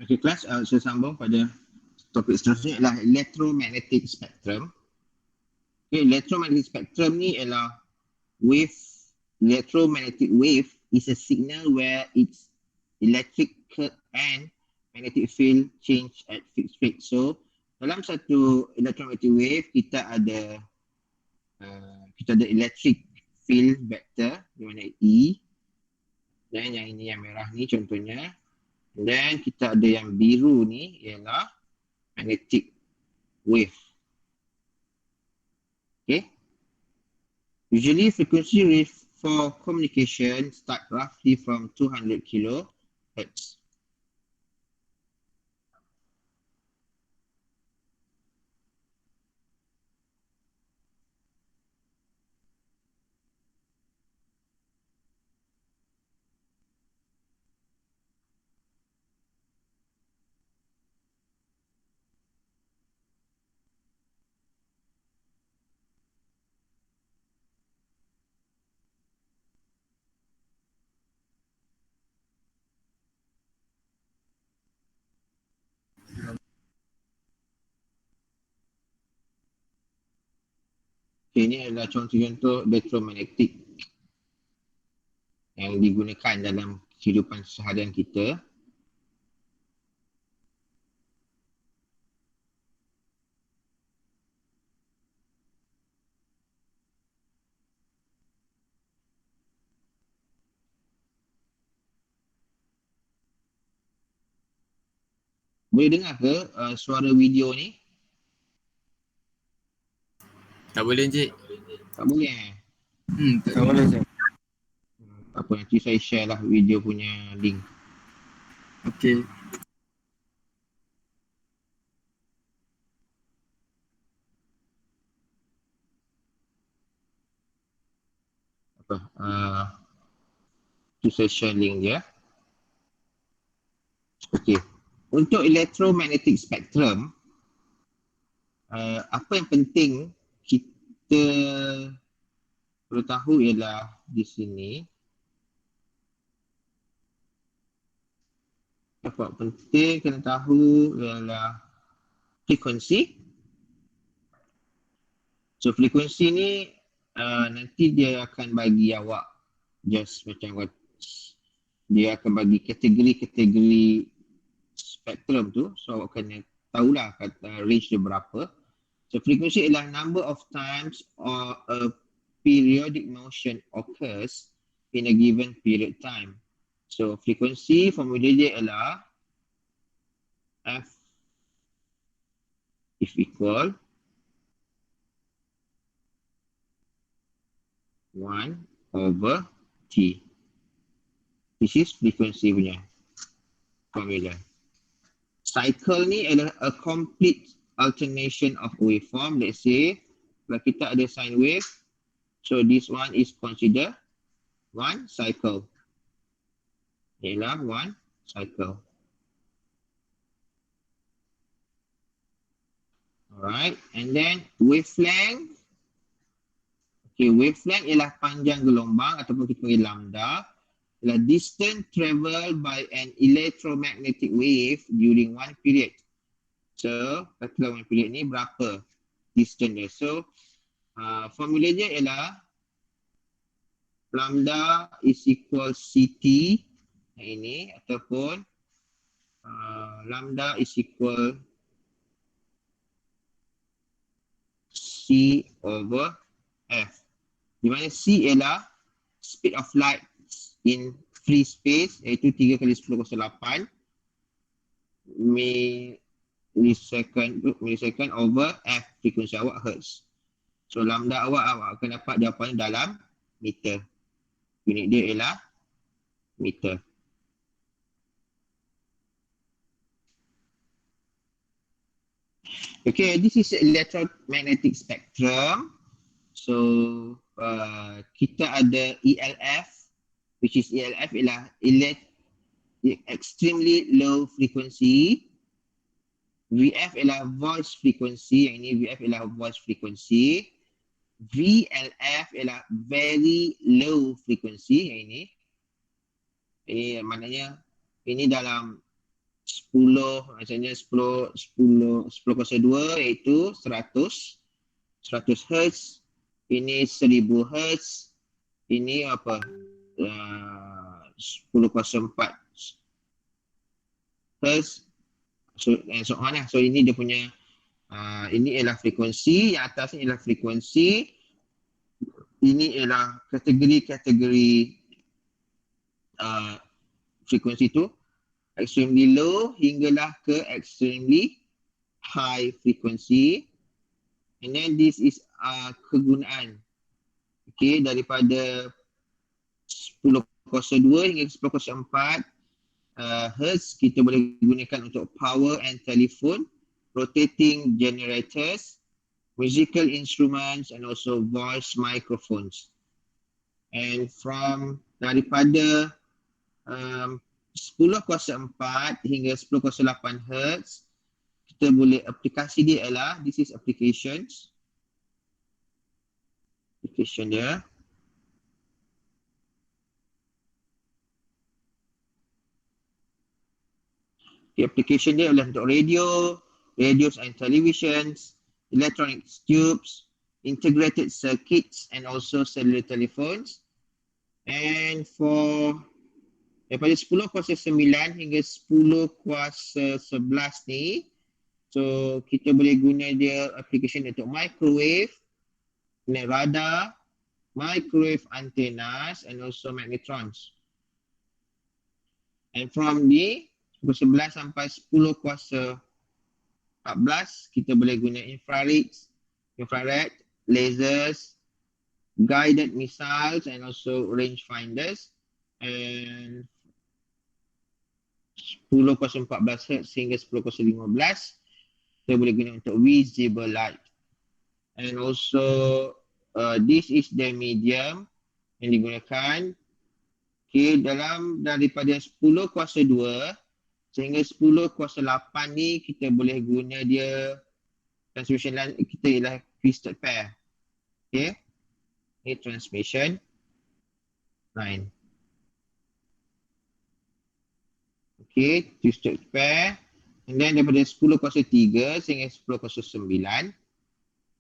Okay, kelas saya sambung pada topik seterusnya ialah electromagnetic spectrum. Okay, electromagnetic spectrum ni ialah wave, electromagnetic wave is a signal where its electric and magnetic field change at fixed rate. So, dalam satu electromagnetic wave kita ada electric field vector di mana E, dan yang ini yang merah ni contohnya, dan kita ada yang biru ni ialah magnetic wave. Okay. Usually frequency range for communication start roughly from 200 kilohertz. Okay, ini adalah contoh-contoh elektromagnetik yang digunakan dalam kehidupan seharian kita. Boleh dengar ke suara video ni? Tak boleh Encik. Tak boleh eh? Tak boleh Cik. Tak apa, nanti saya share lah video punya link. Okey. Apa? Tu saya share link dia. Okey. Untuk electromagnetic spectrum, apa yang penting kita perlu tahu ialah di sini. Apa penting kena tahu ialah frekuensi. So frekuensi ni nanti dia akan bagi awak just macam dia akan bagi kategori-kategori spektrum tu. So awak kena tahulah kata range dia berapa. So frekuensi ialah number of times or a periodic motion occurs in a given period time. So frekuensi formula dia ialah F is equal 1 over T. This is frequency punya formula. Cycle ni adalah a complete alternation of waveform. Let's say kalau kita ada sine wave, so this one is considered one cycle. Ialah one cycle. Alright, and then wavelength. Okay, wavelength ialah panjang gelombang ataupun kita panggil lambda. Ialah distance traveled by an electromagnetic wave during one period. So, katakan one period ni berapa distance dia. So, formula dia ialah lambda is equal CT yang ini ataupun lambda is equal C over F. Di mana C ialah speed of light in free space iaitu 3 kali 10 kuasa 8 millisecond over F, frekuensi awak hertz. So lambda awak akan dapat jawapan dalam meter. Unit dia ialah meter. Okay, this is electromagnetic spectrum. So kita ada ELF, which is ELF ialah extremely low frequency. VF ialah voice frequency, yang ini VF ialah voice frequency. VLF ialah very low frequency, yang ini. Maknanya ini dalam Maksudnya 10,2 iaitu 100 Hz. Ini 1000 Hz. Ini apa? 10,4 Hz. So on lah. So ini dia punya ini ialah frekuensi, yang atas ni ialah frekuensi. Ini ialah kategori-kategori frekuensi tu, extremely low hinggalah ke extremely high frequency. And then this is kegunaan, okay, daripada 10,2 hingga 10,4 Hertz kita boleh gunakan untuk power and telephone, rotating generators, musical instruments and also voice microphones. And from daripada 10,4 hingga 10,8 Hz, kita boleh, aplikasi dia ialah, this is applications. Application dia. Okay, application dia adalah untuk radios and televisions, electronic tubes, integrated circuits and also cellular telephones. And for daripada 10,9 hingga 10,11 ni, so kita boleh guna dia application untuk microwave, radar, microwave antennas and also magnetrons. And from ni 10,11 sampai 10,14 kita boleh guna infrared, lasers, guided missiles and also rangefinders. And 10,14 Hz hingga 10,15 kita boleh guna untuk visible light. And also this is the medium yang digunakan. Okay, dalam daripada 10,2 sehingga 10,8 ni kita boleh guna dia transmission line kita ialah twisted pair. Okay, ini transmission line. Okay, twisted pair. And then daripada 10,3 sehingga 10,9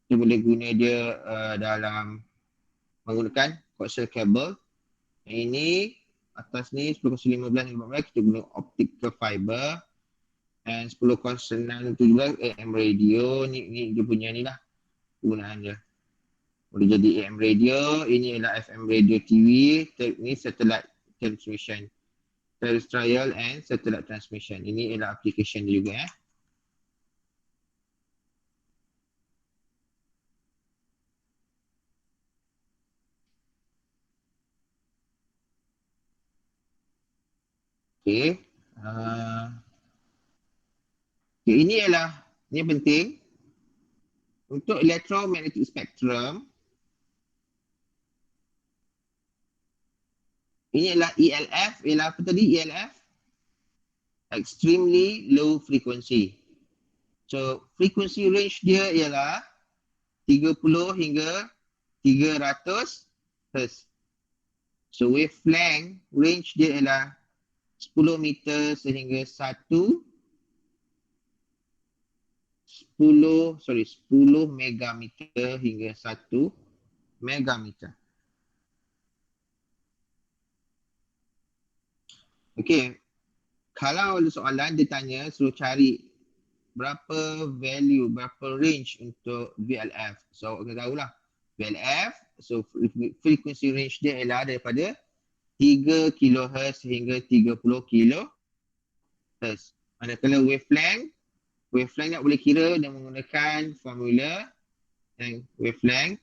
kita boleh guna dia dalam menggunakan coaxial cable. Ini atas ni 10,15 hingga 14 kita guna optical fiber. And 10,6 17 AM radio, ni dia punya ni lah penggunaan dia. Boleh jadi AM radio, ini ialah FM radio TV, ni satellite transmission, terrestrial and satellite transmission. Ini ialah application dia juga ya. Okay. Okay, ini yang penting untuk electromagnetic spectrum. Ini adalah ELF, ialah apa tadi ELF? Extremely low frequency. So frequency range dia ialah 30 hingga 300 Hz. So wavelength range dia ialah 10 meter sehingga 10 megameter hingga 1 megameter. Okey, kalau ada soalan dia tanya suruh cari berapa value, berapa range untuk VLF. So kita tahulah VLF, so frequency range dia ialah daripada 3 kHz hingga 30 kHz. Manakala wavelength nak boleh kira dan menggunakan formula yang wavelength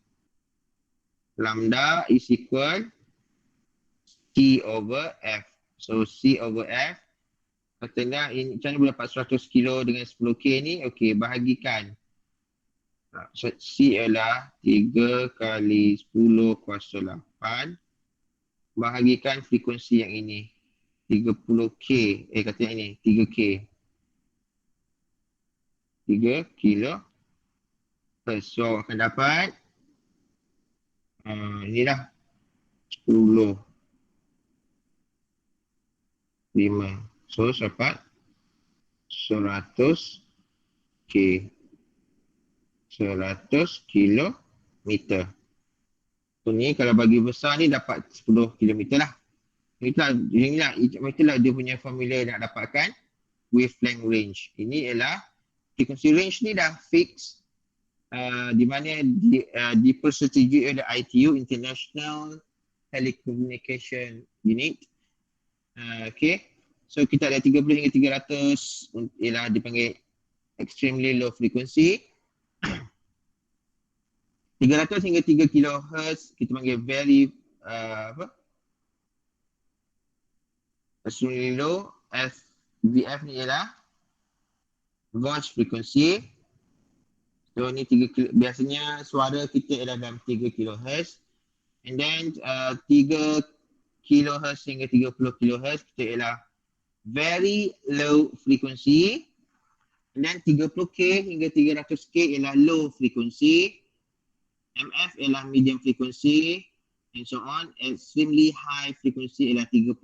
lambda is equal C over F. So C over F, katanya ini macam mana boleh dapat 100 kilo dengan 10K ni? Okey, bahagikan. So C ialah 3 kali 10 kuasa 8 bahagikan frekuensi yang ini 30K, katanya ini 3K, 3 kilo. So akan dapat inilah 10 5. So dapat 100 K 100 kilometer. So ni kalau bagi besar ni dapat 10 kilometer lah. Itulah dia punya formula nak dapatkan wavelength range. Ini ialah frequency range ni dah fix di mana dipersetujui oleh ITU, International Telecommunication Unit. Okay. So kita ada 30 hingga 300 ialah dipanggil extremely low frequency. 300 hingga 3 kHz kita panggil very extremely low. VF ni ialah voice frequency. So ni biasanya suara kita ialah dalam 3 kHz. And then 3 kHz hingga 30 kHz kita ialah very low frequency. And then 30K hingga 300K ialah low frequency. MF ialah medium frequency and so on. Extremely high frequency ialah 30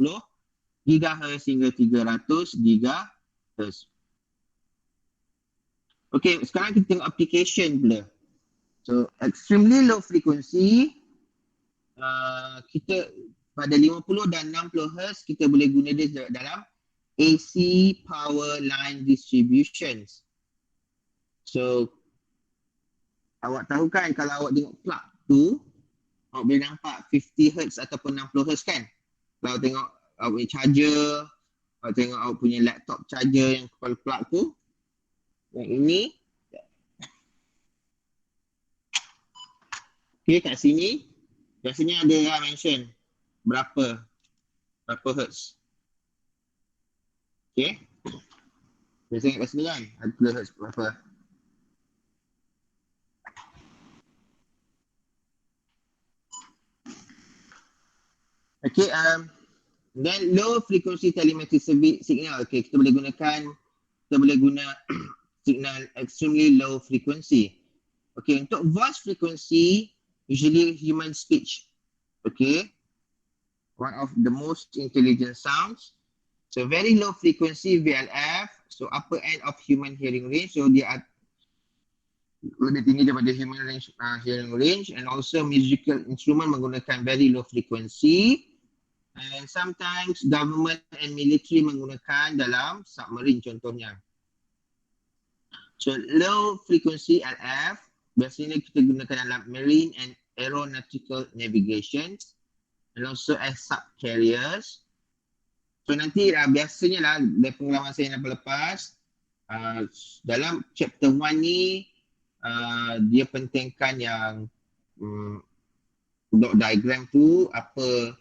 GHz hingga 300 GHz. Okay, sekarang kita tengok application pula. So, extremely low frequency, kita pada 50 dan 60 Hz kita boleh guna dia dalam AC power line distributions. So, awak tahu kan kalau awak tengok plug tu, awak boleh nampak 50 Hz ataupun 60 Hz kan? Kalau awak tengok awak punya charger, awak tengok awak punya laptop charger yang kepala plug tu, yang ini. Okay, kat sini, biasanya ada mention berapa Hz. Okay. Biasanya kat sini kan, ada Hz berapa. Okay, then low frequency telemetry signal. Okay, kita boleh guna signal extremely low frequency. Okay, untuk voice frequency, usually human speech. Okay, one of the most intelligent sounds. So very low frequency VLF, so upper end of human hearing range. So dia lebih tinggi daripada human hearing range, and also musical instrument menggunakan very low frequency. And sometimes government and military menggunakan dalam submarine contohnya. So low frequency LF biasanya kita gunakan dalam marine and aeronautical navigation and also as subcarriers. So nanti biasanya lah dari pengalaman saya yang lepas, dalam chapter 1 ni dia pentingkan yang block diagram tu, apa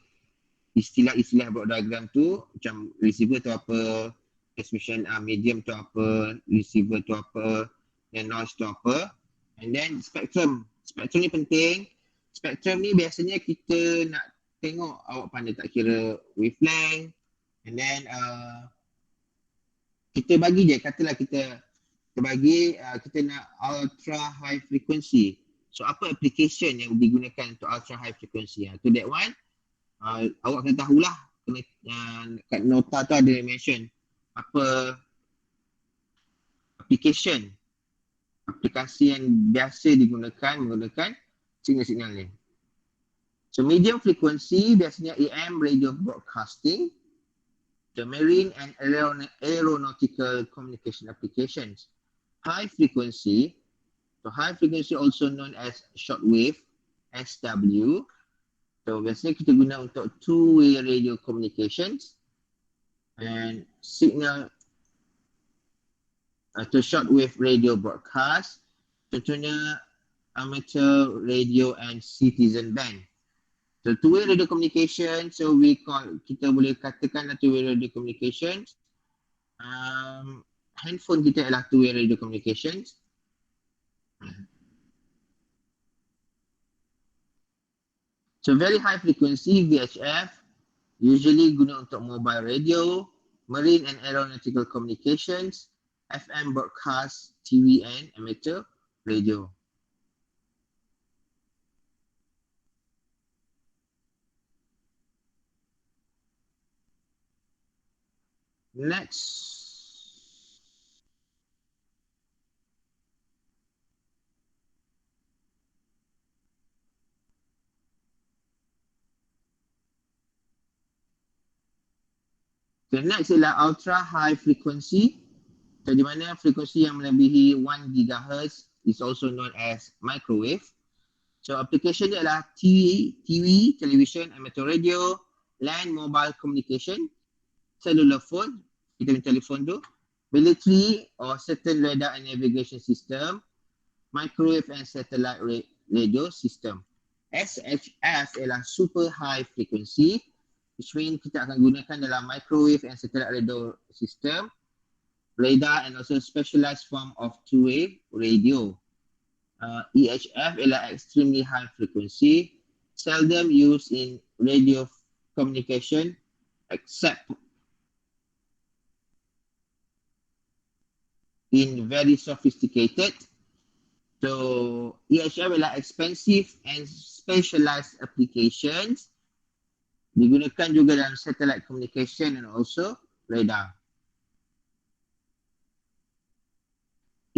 istilah-istilah block diagram tu, macam receiver tu apa, transmission medium tu apa, receiver tu apa, dan noise tu apa. And then spectrum ni penting. Spectrum ni biasanya kita nak tengok awak pandai tak kira wavelength. And then kita bagi je, katalah kita bagi kita nak ultra high frequency. So apa application yang digunakan untuk ultra high frequency? To that one, awak kena tahulah, kat nota tu ada mention apa aplikasi yang biasa menggunakan signal-signal ni. So medium frequency biasanya AM radio broadcasting, the marine and aeronautical communication applications. High frequency, so high frequency also known as shortwave, SW. So biasanya kita guna untuk two-way radio communications and signal to shortwave radio broadcast. Contohnya amateur radio and citizen band. So two-way radio communication, so kita boleh katakan two-way radio communication. Handphone kita adalah two-way radio communications. So very high frequency VHF usually guna untuk mobile radio, marine and aeronautical communications, FM broadcast, TV and amateur radio. Next. So next ialah ultra high frequency. So di mana frekuensi yang melebihi 1 GHz is also known as microwave. So application dia adalah TV, television, amateur radio, land mobile communication, cellular phone, kita punya telefon tu, military or certain radar and navigation system, microwave and satellite radio system. SHF ialah super high frequency, which means kita akan gunakan dalam microwave and satellite radio system, radar and also specialized form of two-way radio. EHF ialah extremely high frequency, seldom used in radio communication except in very sophisticated. So EHF ialah expensive and specialized applications, digunakan juga dalam satellite communication and also radar.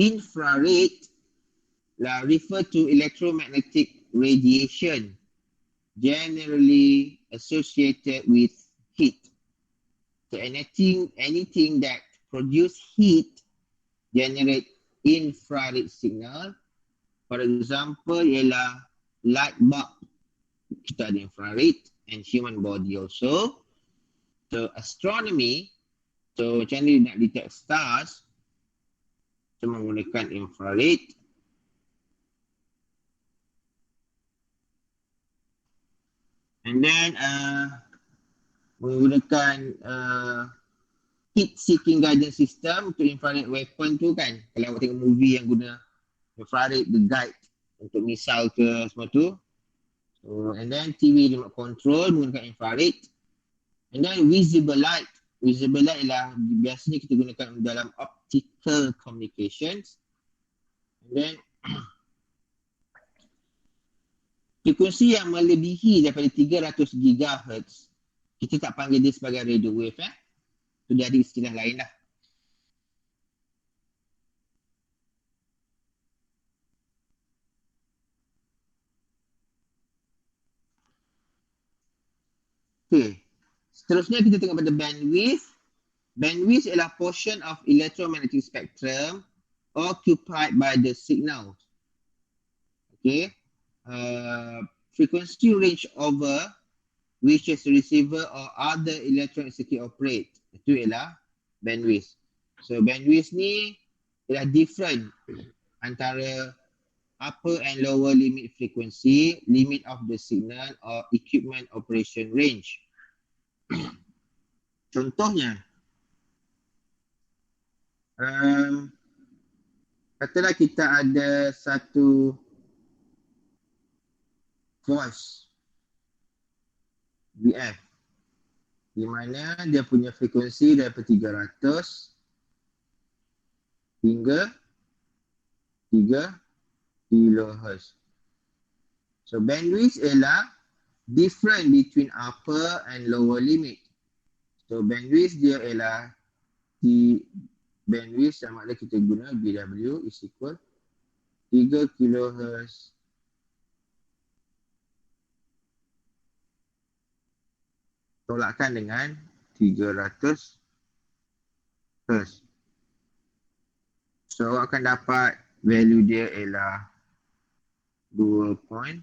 Infrared refer to electromagnetic radiation generally associated with heat. So anything that produce heat generate infrared signal. For example, ialah light bulb, kita ada infrared, and human body also. So astronomy, so macam mana nak detect stars, so menggunakan infrared. And then menggunakan heat seeking guidance system untuk infrared weapon tu kan. Kalau awak tengok movie yang guna infrared, the guide untuk misal ke semua tu. So, and then TV remote control menggunakan infrared. And then visible light. Visible light ialah biasanya kita gunakan dalam optical communications. And then frekuensi yang melebihi daripada 300 GHz, kita tak panggil dia sebagai radio wave. So, dia ada istilah lain lah. Okay. Seterusnya kita tengok pada bandwidth. Bandwidth ialah portion of electromagnetic spectrum occupied by the signal. Okay. Frequency range over which is receiver or other electronic circuit operate. Itu ialah bandwidth. So bandwidth ni ialah different antara upper and lower limit frequency, limit of the signal or equipment operation range. Contohnya, katalah kita ada satu voice VF di mana dia punya frekuensi daripada 300 hingga 3 kHz. So bandwidth ialah different between upper and lower limit. So bandwidth dia ialah bandwidth sama ada kita guna BW is equal 3 kHz tolakkan dengan 300 Hz. So awak akan dapat value dia ialah 2.7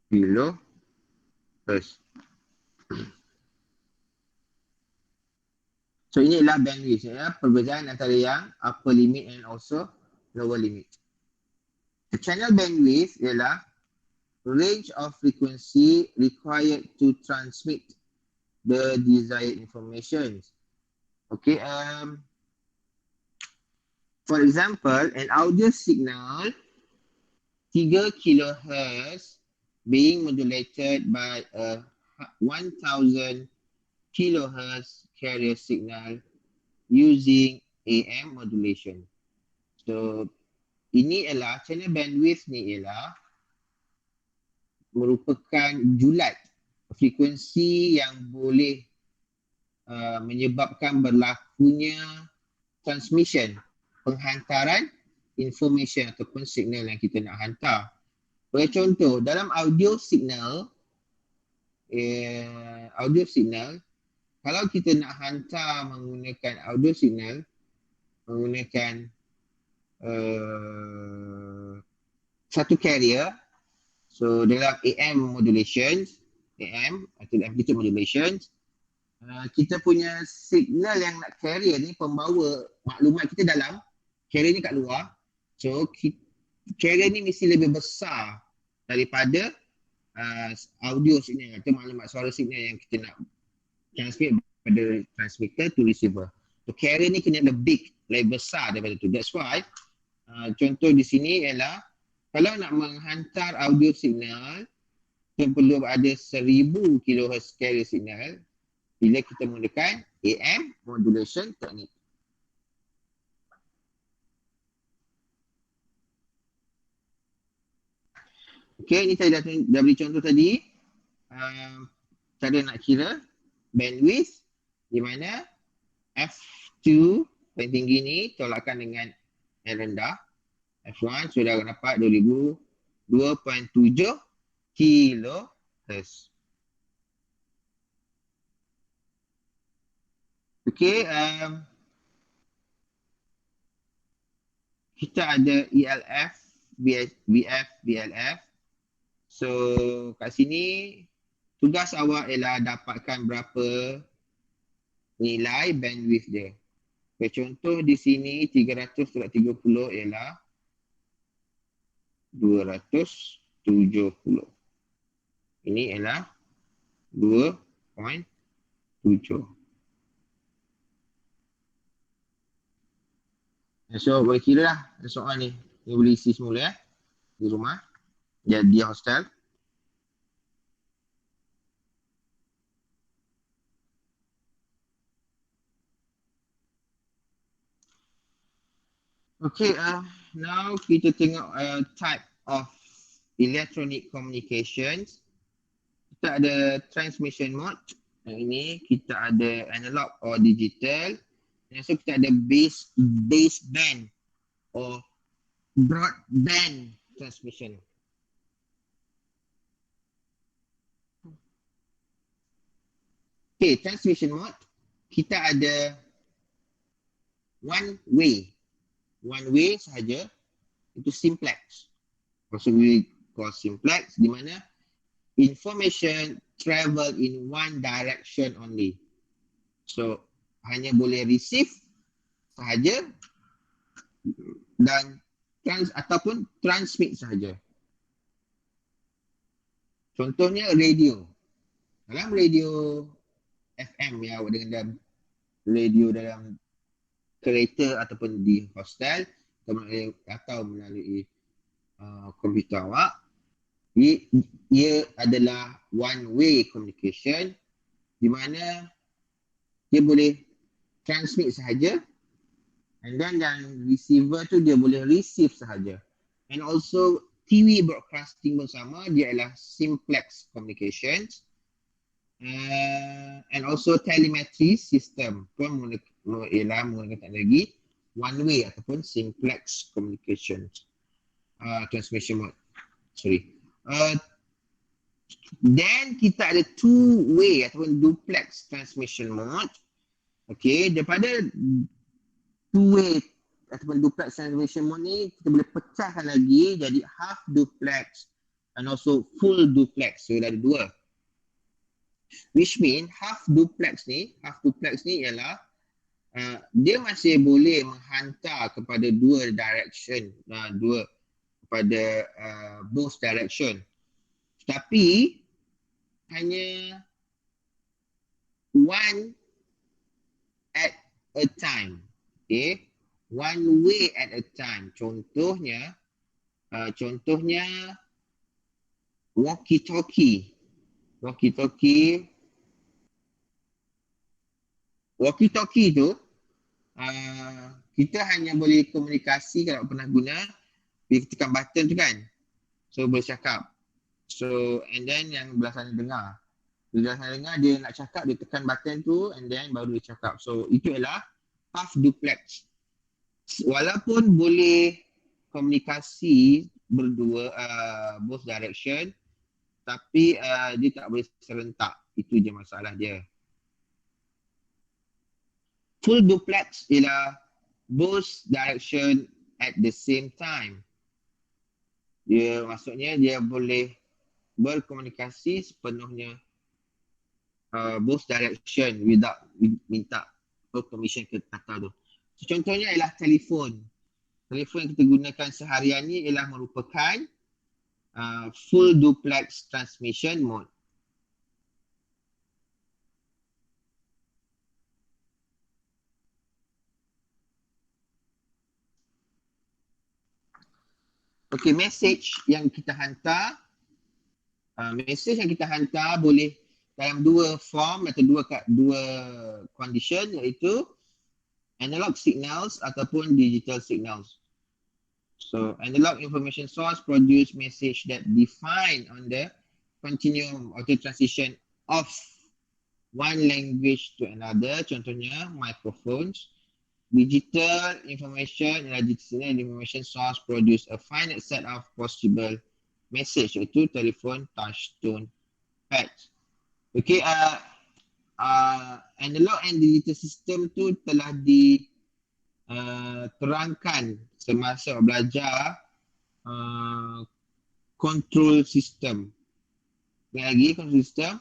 kHz. So ini adalah bandwidth ya, perbezaan antara yang upper limit and also lower limit. The channel bandwidth ialah range of frequency required to transmit the desired information. Okay, for example, an audio signal 3 kHz being modulated by a 1000 kHz carrier signal using AM modulation. So, ini ialah channel bandwidth ni ialah merupakan julat frekuensi yang boleh menyebabkan berlakunya transmission, penghantaran information ataupun signal yang kita nak hantar. Sebagai contoh, dalam audio signal audio signal, kalau kita nak hantar menggunakan audio signal, menggunakan satu carrier, so dalam AM modulation, AM atau amplitude modulation, kita punya signal yang nak carrier ni, pembawa maklumat kita dalam, carrier ni kat luar. So carrier ni mesti lebih besar daripada audio signal atau maklumat suara signal yang kita nak transmit daripada transmitter to receiver. So carrier ni kena lebih besar daripada tu. That's why contoh di sini ialah kalau nak menghantar audio signal, kita perlu ada 1000 kHz carrier signal bila kita menggunakan AM modulation technique. Okay, ni saya dah beri contoh tadi. Cara nak kira bandwidth di mana F2 yang tinggi ni tolakkan dengan yang rendah. F1 sudah dapat 2.7 kHz. Okay, kita ada ELF, VF, VLF. So kat sini tugas awak ialah dapatkan berapa nilai bandwidth dia. Okay, contoh di sini 330 ialah 270. Ini ialah 2.7. So boleh kira lah soal ni. Ni boleh isi semula di rumah. Di hostel. Okay, now kita tengok type of electronic communications. Kita ada transmission mode. Yang ini kita ada analog or digital. Dan so kita ada baseband or broadband transmission. Okay, transmission mode, kita ada one way sahaja, itu simplex. So we call simplex, di mana information travel in one direction only. So hanya boleh receive sahaja dan ataupun transmit sahaja. Contohnya radio. Dalam radio FM yang awak dengar dalam radio dalam kereta ataupun di hostel atau melalui komputer awak, ia adalah one way communication di mana dia boleh transmit sahaja, and then receiver tu dia boleh receive sahaja. And also TV broadcasting pun sama, dia adalah simplex communications. And also telemetry system pun ialah menggunakan teknologi one way ataupun simplex communication transmission mode. Then kita ada two way ataupun duplex transmission mode. Okay, daripada two way ataupun duplex transmission mode ni kita boleh pecahkan lagi jadi half duplex and also full duplex. So ada dua. Which mean half duplex ni ialah dia masih boleh menghantar kepada dua direction, kepada both direction. Tapi hanya one at a time. Okay, one way at a time. Contohnya walkie-talkie tu kita hanya boleh komunikasi kalau pernah guna bila tekan button tu kan, so boleh cakap. So and then yang belah sana dengar, bila sana dengar dia nak cakap, dia tekan button tu and then baru dia cakap. So itu adalah half duplex. Walaupun boleh komunikasi berdua both direction, tapi dia tak boleh serentak. Itu je masalah dia. Full duplex ialah both direction at the same time. Dia maksudnya dia boleh berkomunikasi sepenuhnya both direction without minta permission ke kata tu. So, contohnya ialah telefon. Telefon yang kita gunakan seharian ni ialah merupakan full duplex transmission mode. Okey, message yang kita hantar, message yang kita hantar boleh dalam dua form atau dua condition, iaitu analog signals ataupun digital signals. So, analog information source produce message that define on the continuum of the transition of one language to another. Contohnya, microphones. Digital information and digital information source produce a finite set of possible message, iaitu telefon, touch tone, pad. Okay, analog and digital system tu telah diterangkan semasa belajar control system. Ingat lagi control system?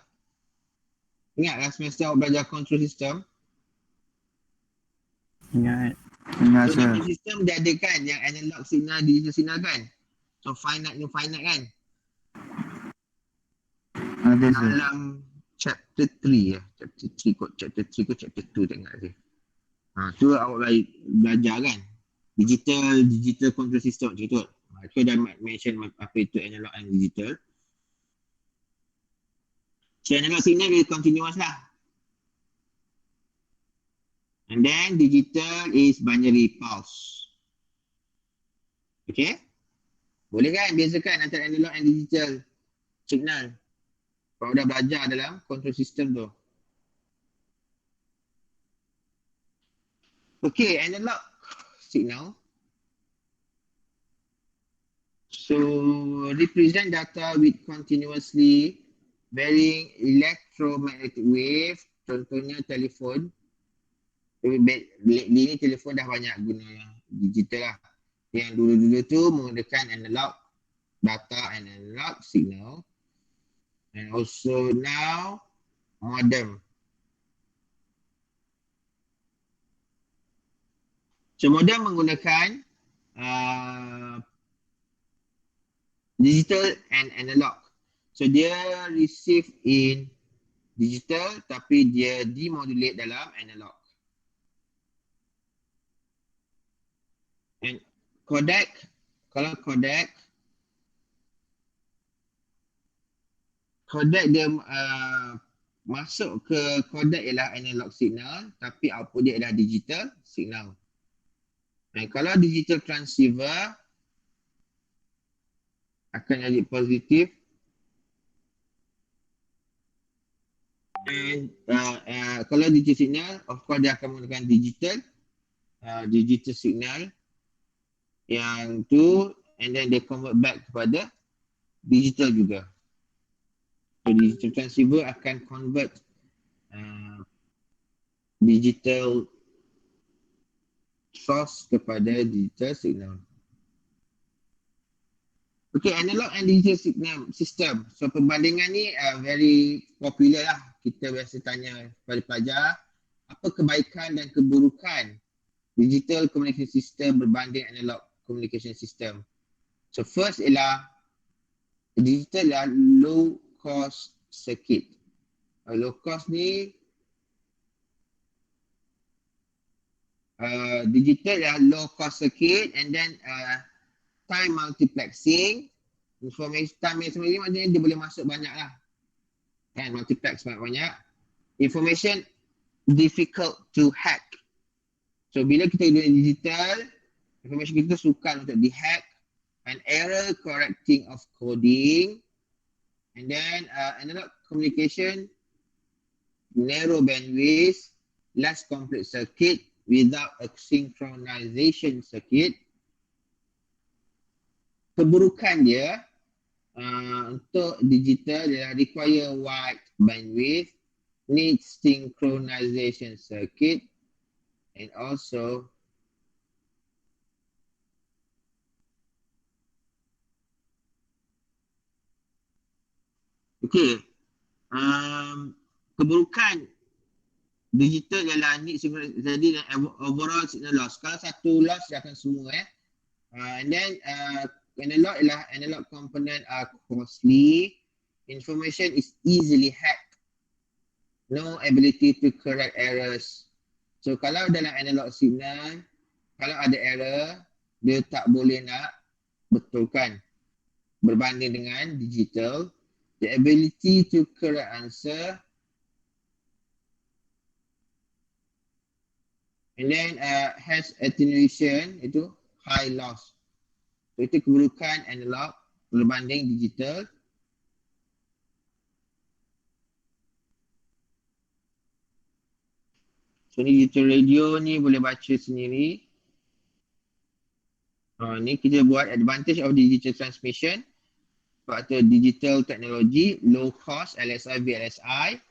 Ingatlah semasa awak belajar control system? Ingat So, sir. control system dia ada kan yang analog signal, digital signal kan? So, finite kan? Ada sir. Dalam chapter 3 ya. Chapter 3 kot chapter 2 tak ingat saya. Tu awak belajar kan? Digital control system macam tu. Aku dah mention apa itu analog and digital. So, analog signal dia continuous lah. And then digital is binary pulse. Okay? Boleh kan bezakan antara analog and digital signal? Kalau dah belajar dalam control system tu. Okay, analog signal. So, represent data with continuously varying electromagnetic wave. Contohnya telefon. Ini telefon dah banyak guna digital lah. Yang dulu-dulu tu menggunakan analog data and analog signal. And also now modem. So modem menggunakan digital and analog. So dia receive in digital tapi dia demodulate dalam analog. And codec, kalau codec dia masuk ke codec ialah analog signal tapi output dia adalah digital signal. Dan kalau digital transceiver akan jadi positif. And kalau digital signal, of course dia akan menggunakan digital signal yang tu, and then they convert back kepada digital juga. So digital transceiver akan convert digital source kepada digital signal. Okay, analog and digital signal system. So perbandingan ni very popular lah. Kita biasa tanya kepada pelajar, apa kebaikan dan keburukan digital communication system berbanding analog communication system. So first ialah digital ialah low cost circuit. Low cost ni digital ialah low cost circuit, and then time multiplexing. Information time sendiri maknanya dia boleh masuk banyak lah. Kan, multiplex banyak-banyak. Information difficult to hack. So bila kita guna digital, information kita sukar untuk dihack. And error correcting of coding. And then analog communication, narrow bandwidth, less complex circuit without a synchronization circuit. Keburukan dia, Untuk digital dia require wide bandwidth, needs synchronization circuit, and also keburukan digital ialah need synchronization dan overall signal loss. Kalau satu loss dia akan semua and then analog ialah analog component are costly, information is easily hacked, no ability to correct errors. So kalau dalam analog signal, kalau ada error, dia tak boleh nak betulkan. Berbanding dengan digital, the ability to correct answer, and then has attenuation, itu high loss. So itu keburukan analog berbanding digital. So ni digital radio ni boleh baca sendiri. Ni kita buat advantage of digital transmission. Faktor digital technology, low cost, LSI, VLSI,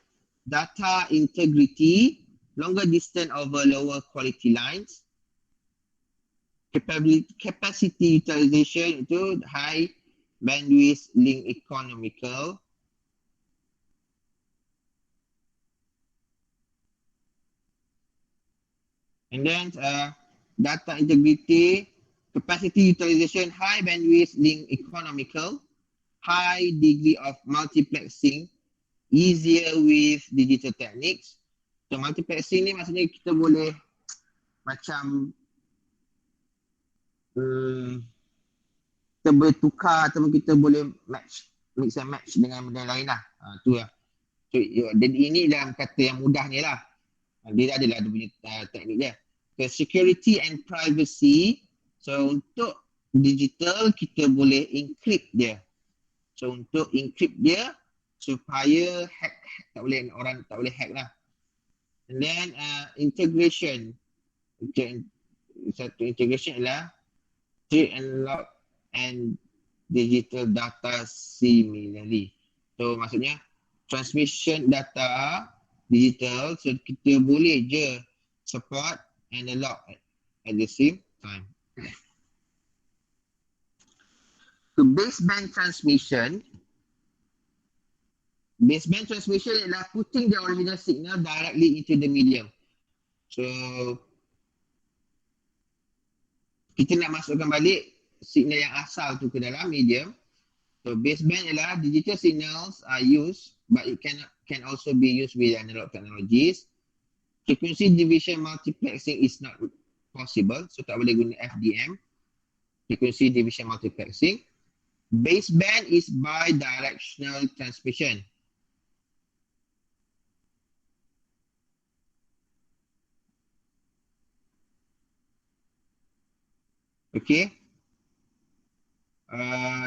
data integrity, longer distance over lower quality lines, capacity utilization itu high bandwidth link economical. And then data integrity, capacity utilization, high bandwidth link economical, high degree of multiplexing, easier with digital techniques. So multiplexing ni maksudnya kita boleh macam kita boleh tukar ataupun kita boleh mix and match dengan benda lain lah. Tu lah. So, dan ini dalam kata yang mudah ni lah. Dia adalah dia punya teknik dia. So, security and privacy. So untuk digital kita boleh encrypt dia. So untuk encrypt dia supaya tak boleh orang tak boleh hack lah. And then integration. Satu integration adalah trade analog and digital data similarly. So maksudnya transmission data digital, so kita boleh je support analog at the same time. So baseband transmission adalah putting the original signal directly into the medium. So kita nak masukkan balik signal yang asal tu ke dalam medium. So baseband adalah digital signals are used, but it can also be used with analog technologies. Frequency division multiplexing is not possible, so tak boleh guna FDM, frequency division multiplexing. Baseband is bidirectional transmission. Okay.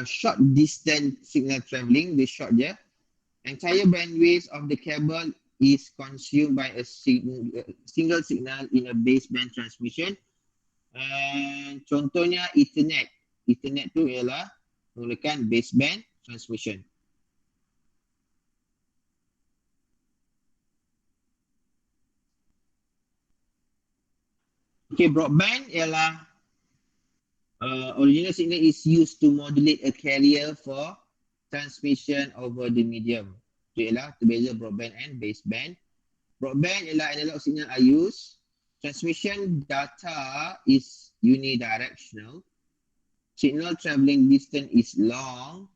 Short distance signal travelling, the short je. Entire bandwidth of the cable is consumed by a single signal in a baseband transmission. And contohnya Ethernet. Ethernet tu ialah menggunakan baseband transmission. Okay, broadband ialah original signal is used to modulate a carrier for transmission over the medium. Itu ialah terbeza broadband and baseband. Broadband ialah analog signal are used. Transmission data is unidirectional. Signal travelling distance is long.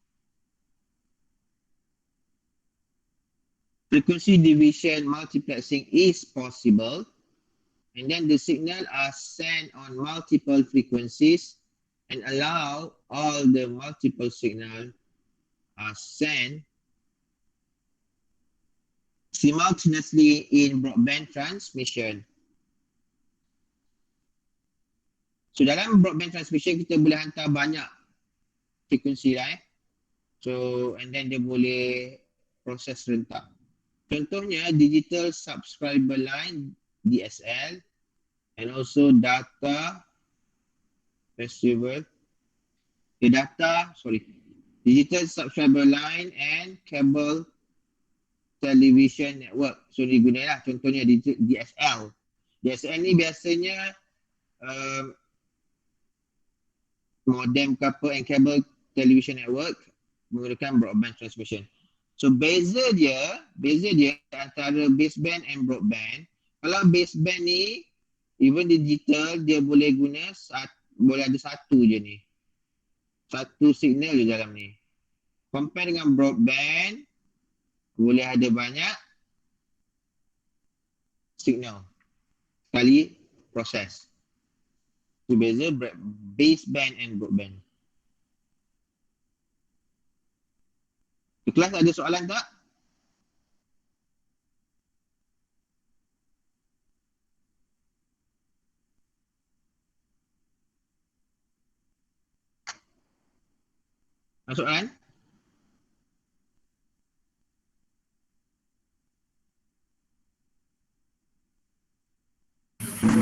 Frequency division multiplexing is possible. And then the signal are sent on multiple frequencies and allow all the multiple signal are sent simultaneously in broadband transmission. So dalam broadband transmission kita boleh hantar banyak frekuensi lah So and then dia boleh proses rentak. Contohnya digital subscriber line DSL and also data receiver. Digital Subscriber Line and Cable Television Network. So digunalah contohnya DSL. DSL ni biasanya modem ke apa and cable television network menggunakan broadband transmission. So beza dia antara baseband and broadband. Kalau baseband ni even digital dia boleh guna boleh ada satu je ni. Satu signal je dalam ni. Compare dengan broadband boleh ada banyak signal sekali proses. Itu beza baseband and broadband. Di kelas ada soalan tak? Ada soalan?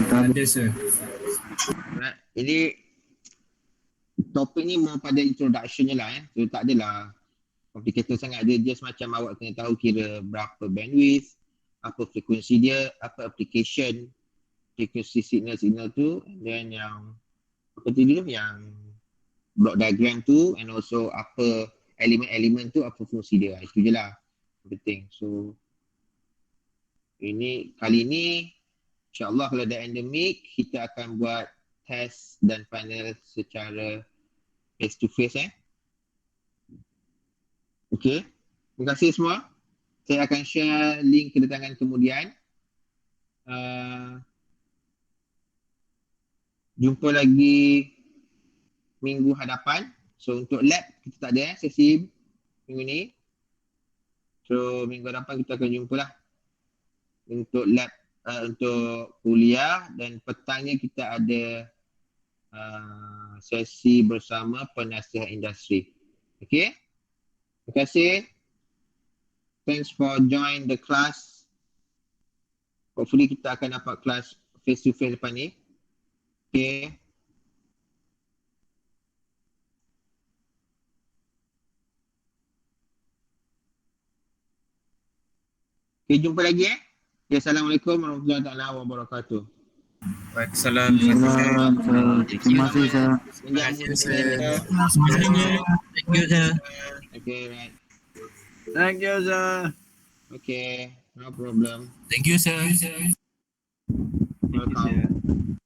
Tak ada sir. Right. Jadi topik ni mau pada introduction je lah So tak adalah complicated sangat. Dia just macam awak kena tahu kira berapa bandwidth, apa frekuensi dia, apa application, frekuensi signal tu, dan yang apa tu dulu yang block diagram tu, and also apa elemen-elemen tu, apa fungsi dia. Itu je lah penting. So kali ni InsyaAllah kalau ada endemik, kita akan buat test dan final secara face to face Okay. Terima kasih semua. Saya akan share link kedatangan kemudian. Jumpa lagi minggu hadapan. So untuk lab kita tak ada sesi minggu ni. So minggu hadapan kita akan jumpa lah untuk lab. Untuk kuliah, dan petangnya kita ada sesi bersama penasihat industri. Okay? Terima kasih. Thanks for join the class. Hopefully kita akan dapat kelas face to face depan ni. Okay. Okay, jumpa lagi Ya, Assalamualaikum warahmatullahi wabarakatuh. Waalaikumsalam. Terima kasih sir. Terima kasih sir. Thank you sir. Okay, right. Thank you sir. Okay, no problem. Thank you sir. Welcome.